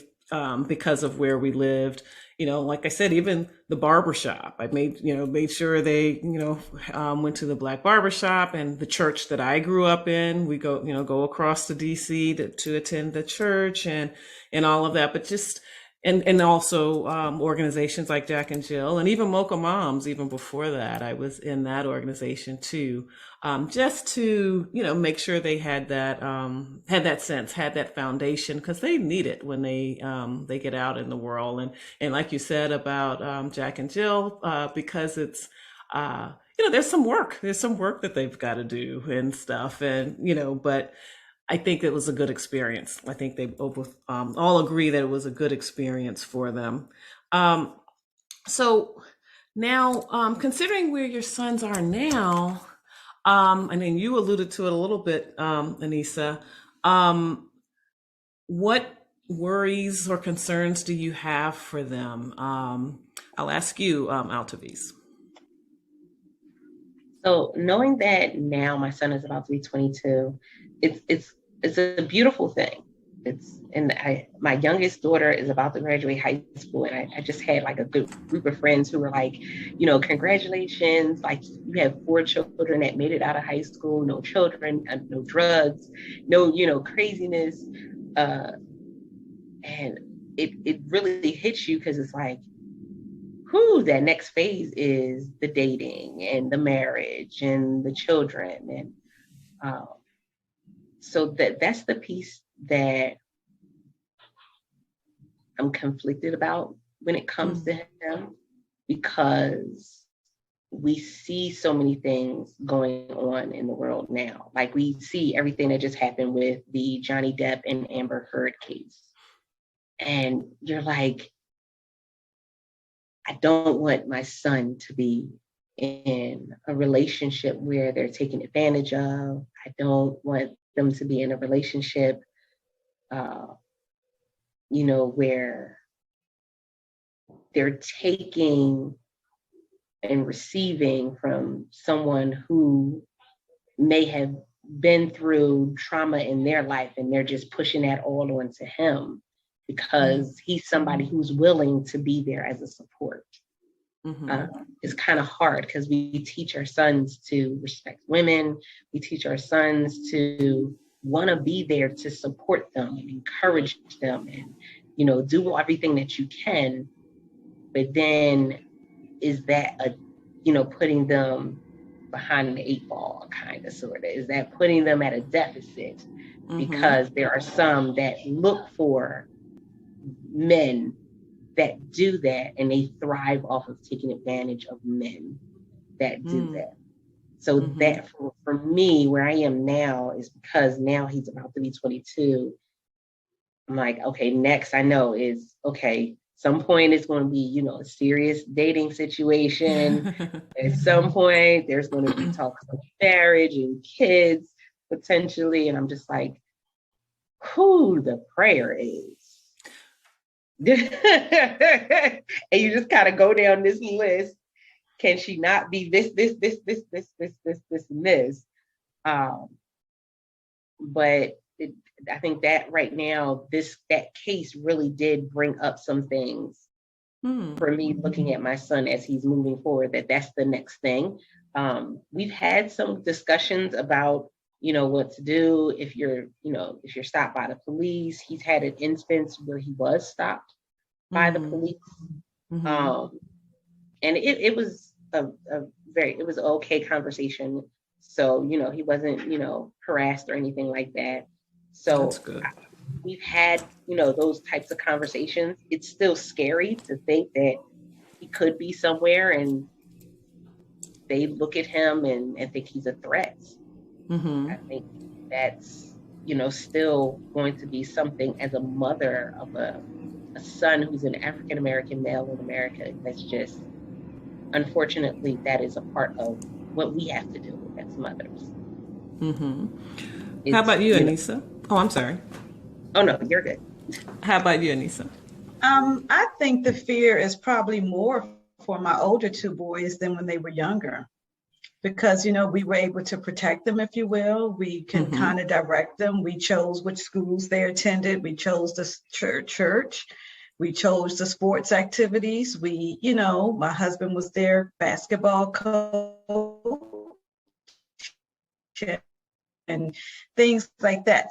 because of where we lived. Like I said, even the barber shop, I made sure they, went to the black barber shop, and the church that I grew up in, we go across to DC to attend the church and all of that. But just, and also organizations like Jack and Jill, and even Mocha Moms, even before that, I was in that organization too. Just to, make sure they had that sense, had that foundation, because they need it when they get out in the world. And like you said about Jack and Jill, because it's, there's some work that they've got to do and stuff. And, but I think it was a good experience. I think they both all agree that it was a good experience for them. So now, considering where your sons are now, I mean, you alluded to it a little bit, Anissa. What worries or concerns do you have for them? I'll ask you, Altovise. So knowing that now my son is about to be 22, it's a beautiful thing. My youngest daughter is about to graduate high school, and I just had like a good group of friends who were like, congratulations, like you have 4 children that made it out of high school, no children, no drugs, no, craziness, and it really hits you because it's like, that next phase is the dating and the marriage and the children, and so that's the piece that I'm conflicted about when it comes to him, because we see so many things going on in the world now. Like we see everything that just happened with the Johnny Depp and Amber Heard case. And you're like, I don't want my son to be in a relationship where they're taken advantage of. I don't want them to be in a relationship, where they're taking and receiving from someone who may have been through trauma in their life, and they're just pushing that all onto him because he's somebody who's willing to be there as a support. It's kind of hard because we teach our sons to respect women. We teach our sons to want to be there to support them and encourage them and, do everything that you can. But then is that putting them behind the 8 ball, kind of, sort of? Is that putting them at a deficit? Because there are some that look for men that do that, and they thrive off of taking advantage of men that do that. So that for me, where I am now, is because now he's about to be 22. I'm like, okay, next I know is, okay, some point it's going to be, a serious dating situation. At some point, there's going to be talks of marriage and kids potentially. And I'm just like, who the prayer is. And you just kind of go down this list. Can she not be this, and this? But I think that right now, that case really did bring up some things for me, looking at my son as he's moving forward, that's the next thing. We've had some discussions about, what to do if you're stopped by the police. He's had an instance where he was stopped by the police. And it was it was an okay conversation. So, he wasn't, harassed or anything like that. So that's good. We've had, those types of conversations. It's still scary to think that he could be somewhere and they look at him and think he's a threat. I think that's, still going to be something as a mother of a son who's an African-American male in America. That's just, unfortunately, that is a part of what we have to do. as mothers. How about you, You know, Anissa? Oh, I'm sorry. oh no, you're good. How about you, Anissa? I think the fear is probably more for my older two boys than when they were younger, because we were able to protect them, if you will. We can Mm-hmm. kind of direct them. We chose which schools they attended. We chose the church. We chose the sports activities. My husband was their basketball coach and things like that.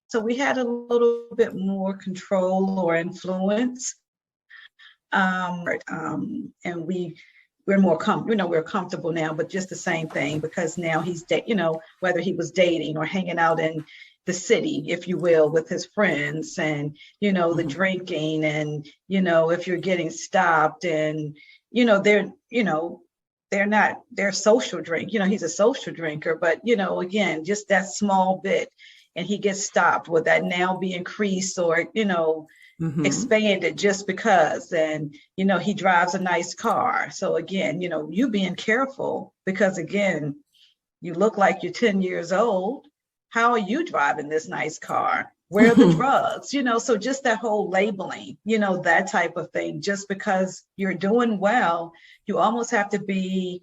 So we had a little bit more control or influence. And we're more we're comfortable now, but just the same thing, because now he's whether he was dating or hanging out in the city, if you will, with his friends, and the drinking, and if you're getting stopped, and they're social drink, he's a social drinker, but again, just that small bit, and he gets stopped, would that now be increased or expanded just because? And he drives a nice car, so again, you being careful, because again, you look like you're 10 years old. How are you driving this nice car? Where are the drugs? So just that whole labeling, that type of thing. Just because you're doing well, you almost have to be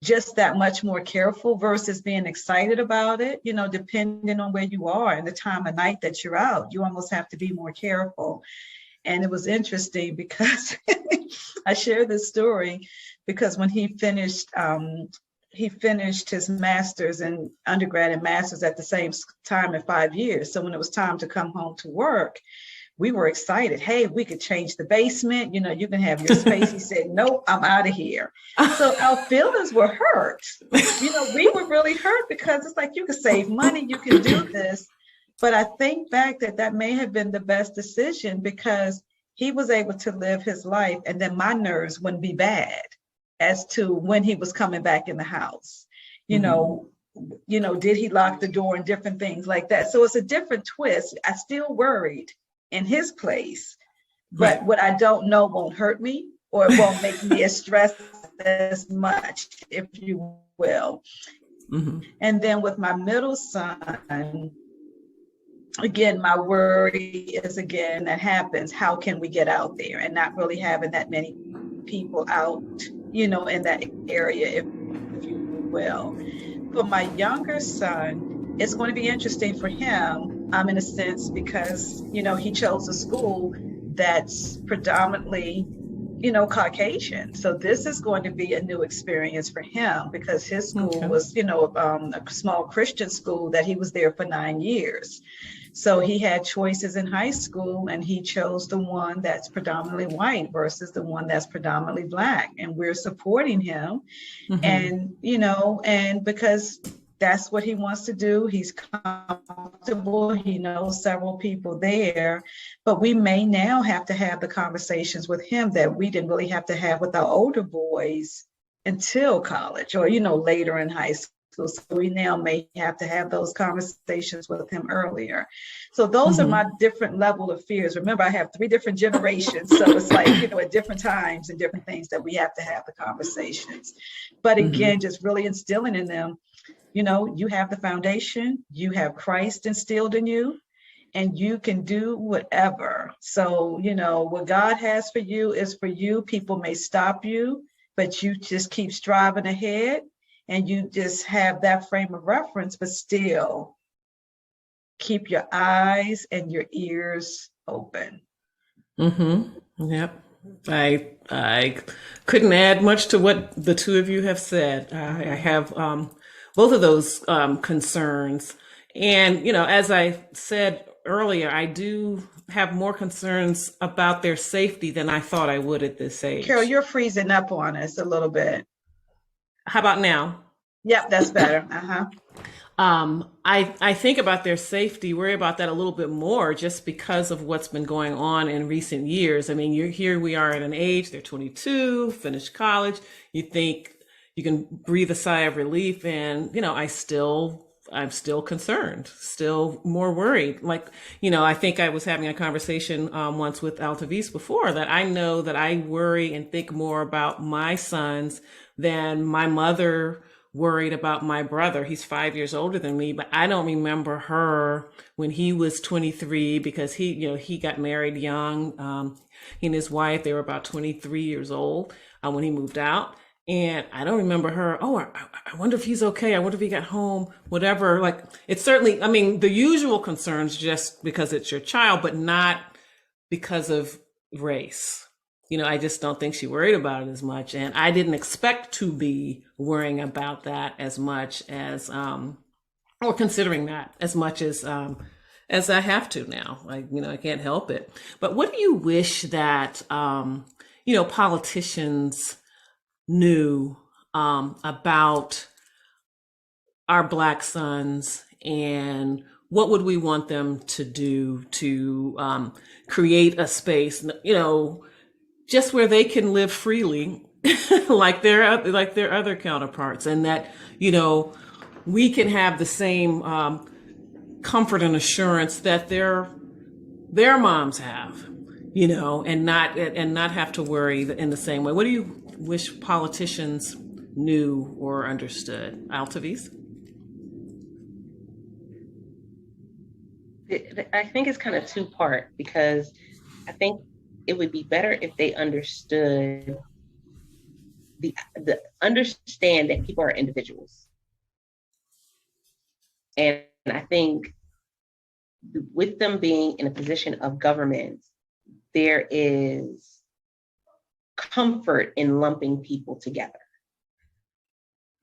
just that much more careful versus being excited about it, depending on where you are and the time of night that you're out. You almost have to be more careful. And it was interesting because I share this story because when he finished his master's and undergrad and master's at the same time in 5 years. So when it was time to come home to work, we were excited. Hey, we could change the basement. You can have your space. He said, nope, I'm out of here. So our feelings were hurt. We were really hurt because it's like, you can save money, you can do this. But I think back that may have been the best decision, because he was able to live his life, and then my nerves wouldn't be bad as to when he was coming back in the house. Did he lock the door and different things like that? So it's a different twist. I still worried in his place, but Right. what I don't know won't hurt me, or it won't make me as stressed as much, if you will. And then with my middle son, again, my worry is, again, that happens. How can we get out there, and not really having that many people out, in that area, if you will. For my younger son, it's going to be interesting for him, in a sense, because, he chose a school that's predominantly, Caucasian. So this is going to be a new experience for him, because his school was, a small Christian school that he was there for 9 years. So he had choices in high school, and he chose the one that's predominantly white versus the one that's predominantly Black. And we're supporting him. And, and because that's what he wants to do. He's comfortable. He knows several people there, but we may now have to have the conversations with him that we didn't really have to have with our older boys until college, or, later in high school. So we now may have to have those conversations with him earlier. So those are my different level of fears. Remember, I have 3 different generations. So it's like, at different times and different things that we have to have the conversations. But again, just really instilling in them, you have the foundation, you have Christ instilled in you, and you can do whatever. So, what God has for you is for you. People may stop you, but you just keep striving ahead, and you just have that frame of reference, but still keep your eyes and your ears open. Yep. I couldn't add much to what the two of you have said. I have both of those concerns. And, as I said earlier, I do have more concerns about their safety than I thought I would at this age. Carol, you're freezing up on us a little bit. How about now? Yep, that's better. I think about their safety, worry about that a little bit more, just because of what's been going on in recent years. I mean, here we are at an age, they're 22, finished college. You think you can breathe a sigh of relief, and, I'm still concerned, still more worried. Like, I think I was having a conversation once with Altovise before, that I know that I worry and think more about my sons than my mother worried about my brother. He's 5 years older than me, but I don't remember her when he was 23 because he got married young. He and his wife, they were about 23 years old when he moved out. And I don't remember her, oh, I wonder if he's okay. I wonder if he got home, whatever. Like, it's certainly, I mean, the usual concerns just because it's your child, but not because of race. I just don't think she worried about it as much. And I didn't expect to be worrying about that as much as, or considering that as much as I have to now. I can't help it. But what do you wish that, politicians knew about our Black sons, and what would we want them to do to create a space, just where they can live freely like their other counterparts, and that we can have the same comfort and assurance that their moms have, and not have to worry in the same way. What do you wish politicians knew or understood? Altovise? I think it's kind of two-part, because I think it would be better if they understood understand that people are individuals. And I think with them being in a position of government, there is comfort in lumping people together.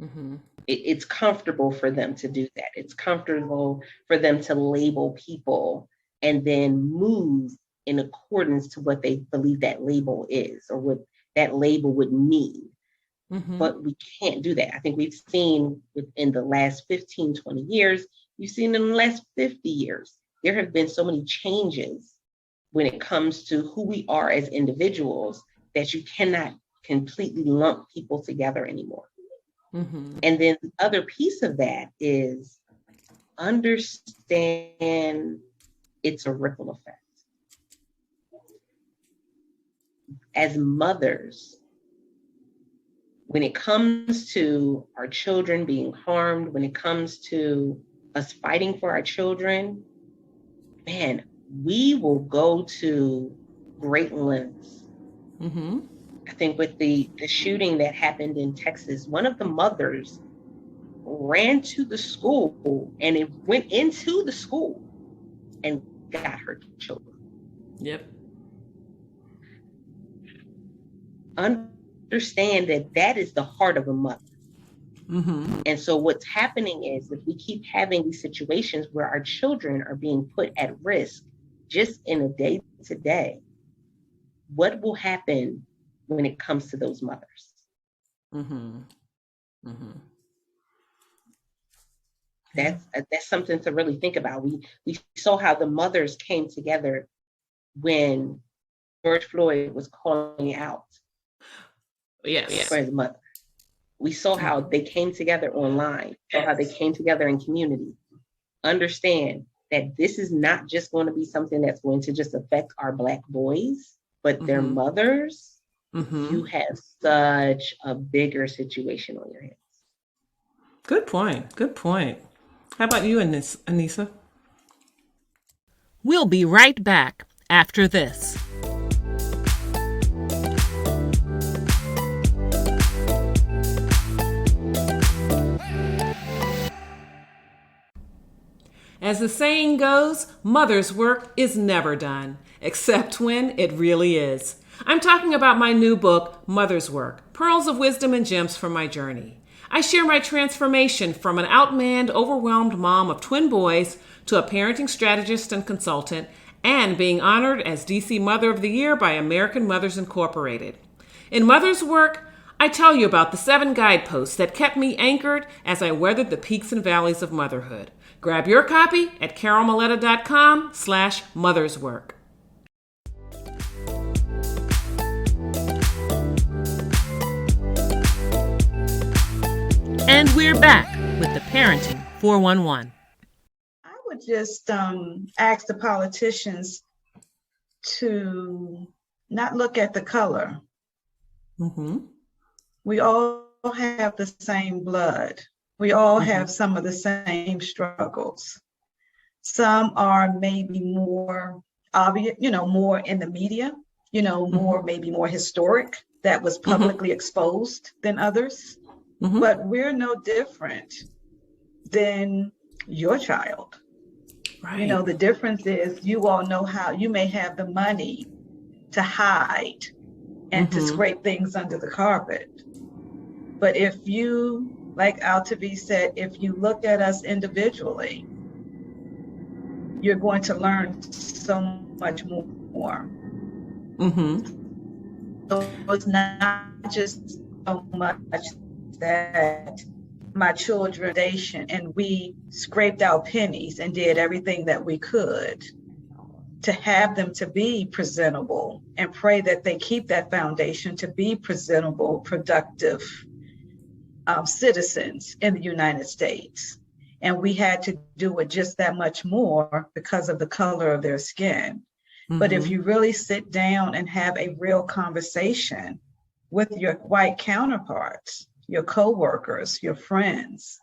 Mm-hmm. It's comfortable for them to do that. It's comfortable for them to label people and then move in accordance to what they believe that label is, or what that label would mean. Mm-hmm. But we can't do that. I think we've seen within the last 15, 20 years, we've seen in the last 50 years, there have been so many changes when it comes to who we are as individuals that you cannot completely lump people together anymore. Mm-hmm. And then the other piece of that is understand it's a ripple effect. As mothers, when it comes to our children being harmed, when it comes to us fighting for our children, man, we will go to great lengths. Mm-hmm. I think with the shooting that happened in Texas, one of the mothers ran to the school and it went into the school and got her children. Yep. Understand that is the heart of a mother. Mm-hmm. And so what's happening is, if we keep having these situations where our children are being put at risk just in a day-to-day, what will happen when it comes to those mothers? Mm-hmm. Mm-hmm. That's something to really think about. We saw how the mothers came together when George Floyd was calling out. Yes. For his mother. We saw how they came together online, saw how they came together in community. Understand that this is not just going to be something that's going to just affect our Black boys, but mm-hmm. their mothers. Mm-hmm. You have such a bigger situation on your hands. Good point. Good point. How about you, Anissa? We'll be right back after this. As the saying goes, mother's work is never done, except when it really is. I'm talking about my new book, Mother's Work, Pearls of Wisdom and Gems from My Journey. I share my transformation from an outmanned, overwhelmed mom of twin boys to a parenting strategist and consultant, and being honored as DC Mother of the Year by American Mothers Incorporated. In Mother's Work, I tell you about the 7 guideposts that kept me anchored as I weathered the peaks and valleys of motherhood. Grab your copy at carolmaletta.com/motherswork. And we're back with the Parenting 411. I would just ask the politicians to not look at the color. Mm-hmm. We all have the same blood. We all Mm-hmm. have some of the same struggles. Some are maybe more obvious, more in the media, Mm-hmm. maybe more historic, that was Mm-hmm. publicly exposed than others. Mm-hmm. But we're no different than your child. Right. The difference is you all know how you may have the money to hide and to Mm-hmm. scrape things under the carpet. But if you, like Altovise said, if you look at us individually, you're going to learn so much more. Mm-hmm. So it's not just so much that my children and we scraped our pennies and did everything that we could to have them to be presentable, and pray that they keep that foundation to be presentable, productive citizens in the United States. And we had to do it just that much more because of the color of their skin. But if Mm-hmm. you really sit down and have a real conversation with your white counterparts, your coworkers, your friends,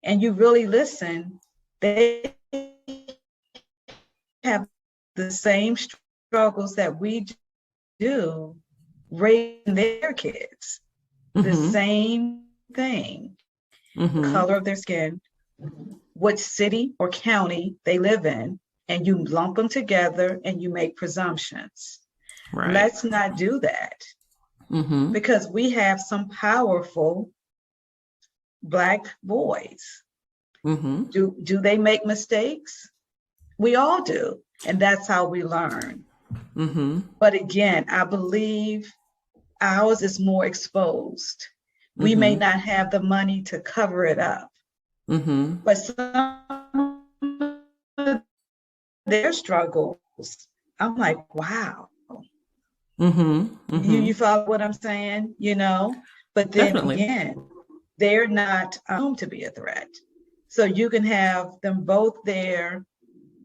and you really listen, they have the same struggles that we do raising their kids. The Mm-hmm. same thing, the Mm-hmm. color of their skin, what city or county they live in, and you lump them together and you make presumptions. Right. Let's not do that, Mm-hmm. because we have some powerful Black boys. Mm-hmm. Do they make mistakes? We all do. And that's how we learn. Mm-hmm. But again, I believe ours is more exposed. We may Mm-hmm. not have the money to cover it up, Mm-hmm. but some of their struggles, I'm like, wow. Mm-hmm. Mm-hmm. You follow what I'm saying? But then Definitely. again, they're not to be a threat. So you can have them both there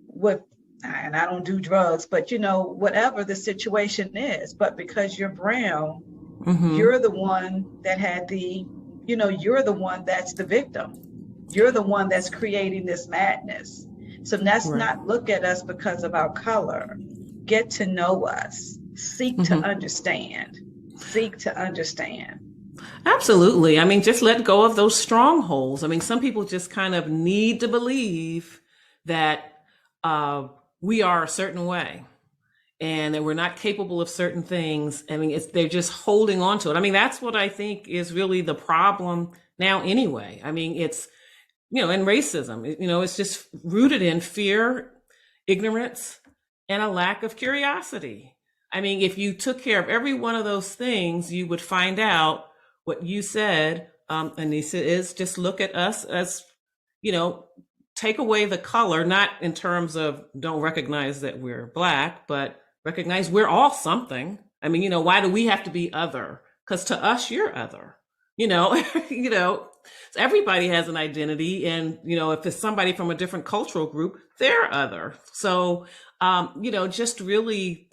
with, and I don't do drugs, but whatever the situation is, but because you're brown, Mm-hmm. you're the one that had you're the one that's the victim. You're the one that's creating this madness. So let's Right. not look at us because of our color. Get to know us. Seek to Mm-hmm. understand. Seek to understand. Absolutely. I mean, just let go of those strongholds. I mean, some people just kind of need to believe that we are a certain way and that we're not capable of certain things. I mean, they're just holding on to it. I mean, that's what I think is really the problem now anyway. I mean, it's, in racism, it's just rooted in fear, ignorance, and a lack of curiosity. I mean, if you took care of every one of those things, you would find out what you said, Anissa, is just look at us as, you know, take away the color, not in terms of don't recognize that we're Black, but recognize we're all something. I mean, why do we have to be other? Because to us, you're other. You know, so everybody has an identity, and if it's somebody from a different cultural group, they're other. So, just really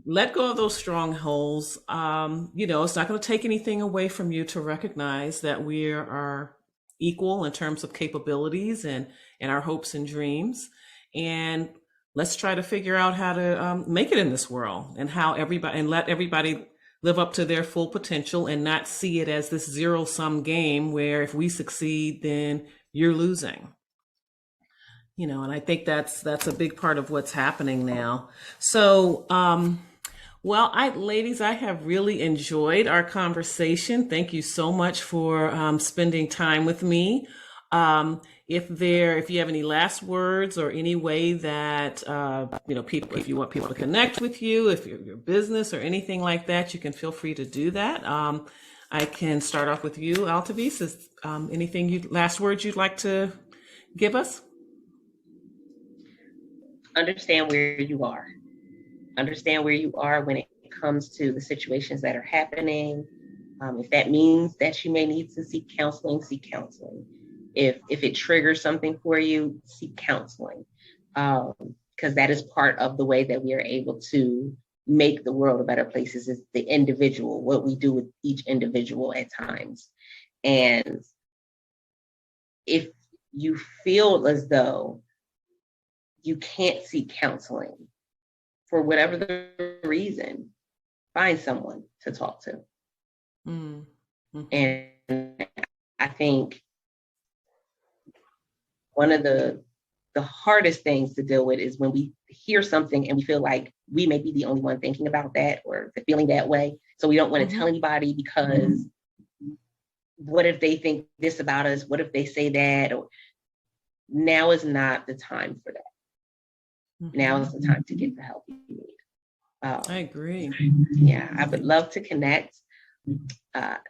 let go of those strongholds. It's not going to take anything away from you to recognize that we are equal in terms of capabilities and our hopes and dreams. And let's try to figure out how to make it in this world, and let everybody live up to their full potential and not see it as this zero-sum game where if we succeed, then you're losing. And I think that's a big part of what's happening now. So, ladies, I have really enjoyed our conversation. Thank you so much for spending time with me. If you have any last words or any way that people, if you want people to connect with you, if your business or anything like that, you can feel free to do that. I can start off with you, Altovise. Is last words you'd like to give us? Understand where you are. Understand where you are when it comes to the situations that are happening. If that means that you may need to seek counseling, seek counseling. If it triggers something for you, seek counseling. Because that is part of the way that we are able to make the world a better place is the individual, what we do with each individual at times. And if you feel as though you can't seek counseling for whatever the reason, find someone to talk to. Mm-hmm. And I think one of the hardest things to deal with is when we hear something and we feel like we may be the only one thinking about that or feeling that way. So we don't want to tell anybody because what if they think this about us? What if they say that? Or now is not the time for that. Now is the time to get the help you need. I agree. Yeah, I would love to connect. At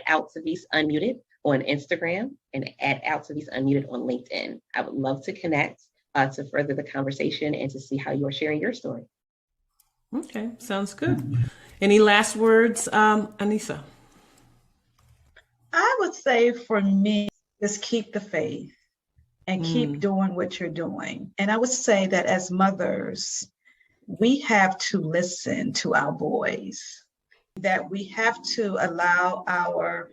Altovise Unmuted on Instagram and at Altovise Unmuted on LinkedIn. I would love to connect to further the conversation and to see how you're sharing your story. Okay, sounds good. Any last words, Anissa? I would say for me, just keep the faith and keep doing what you're doing. And I would say that as mothers, we have to listen to our boys, that we have to allow our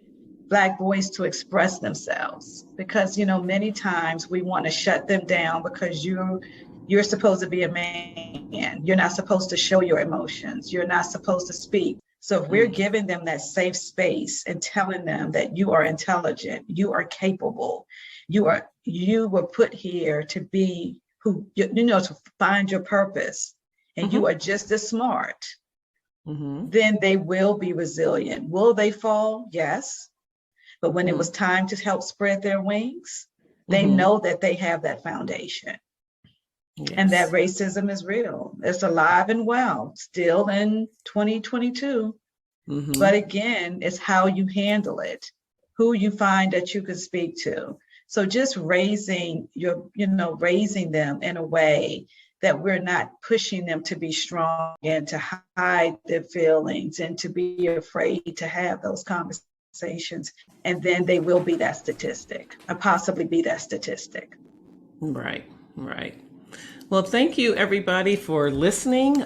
Black boys to express themselves, because, you know, many times we want to shut them down because you're supposed to be a man. You're not supposed to show your emotions. You're not supposed to speak. So if we're giving them that safe space and telling them that you are intelligent, you are capable, you were put here to be who, to find your purpose, and you are just as smart, then they will be resilient. Will they fall? Yes. But when it was time to help spread their wings, they know that they have that foundation. Yes. And that racism is real. It's alive and well, still in 2022. But again, it's how you handle it, who you find that you can speak to. So just raising them in a way that we're not pushing them to be strong and to hide their feelings and to be afraid to have those conversations. And then they will be that statistic, or possibly be that statistic. Right. Well, thank you, everybody, for listening.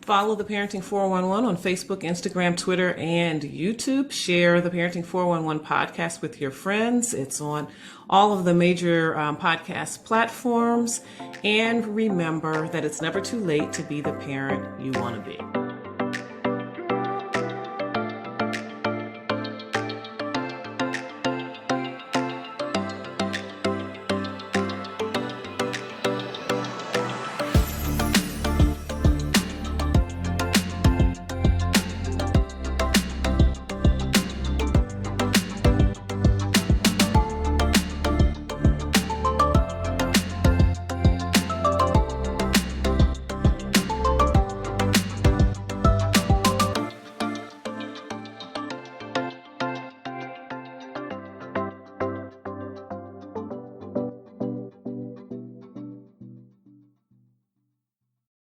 Follow the Parenting 411 on Facebook, Instagram, Twitter, and YouTube. Share the Parenting 411 podcast with your friends. It's on all of the major podcast platforms. And remember that it's never too late to be the parent you want to be.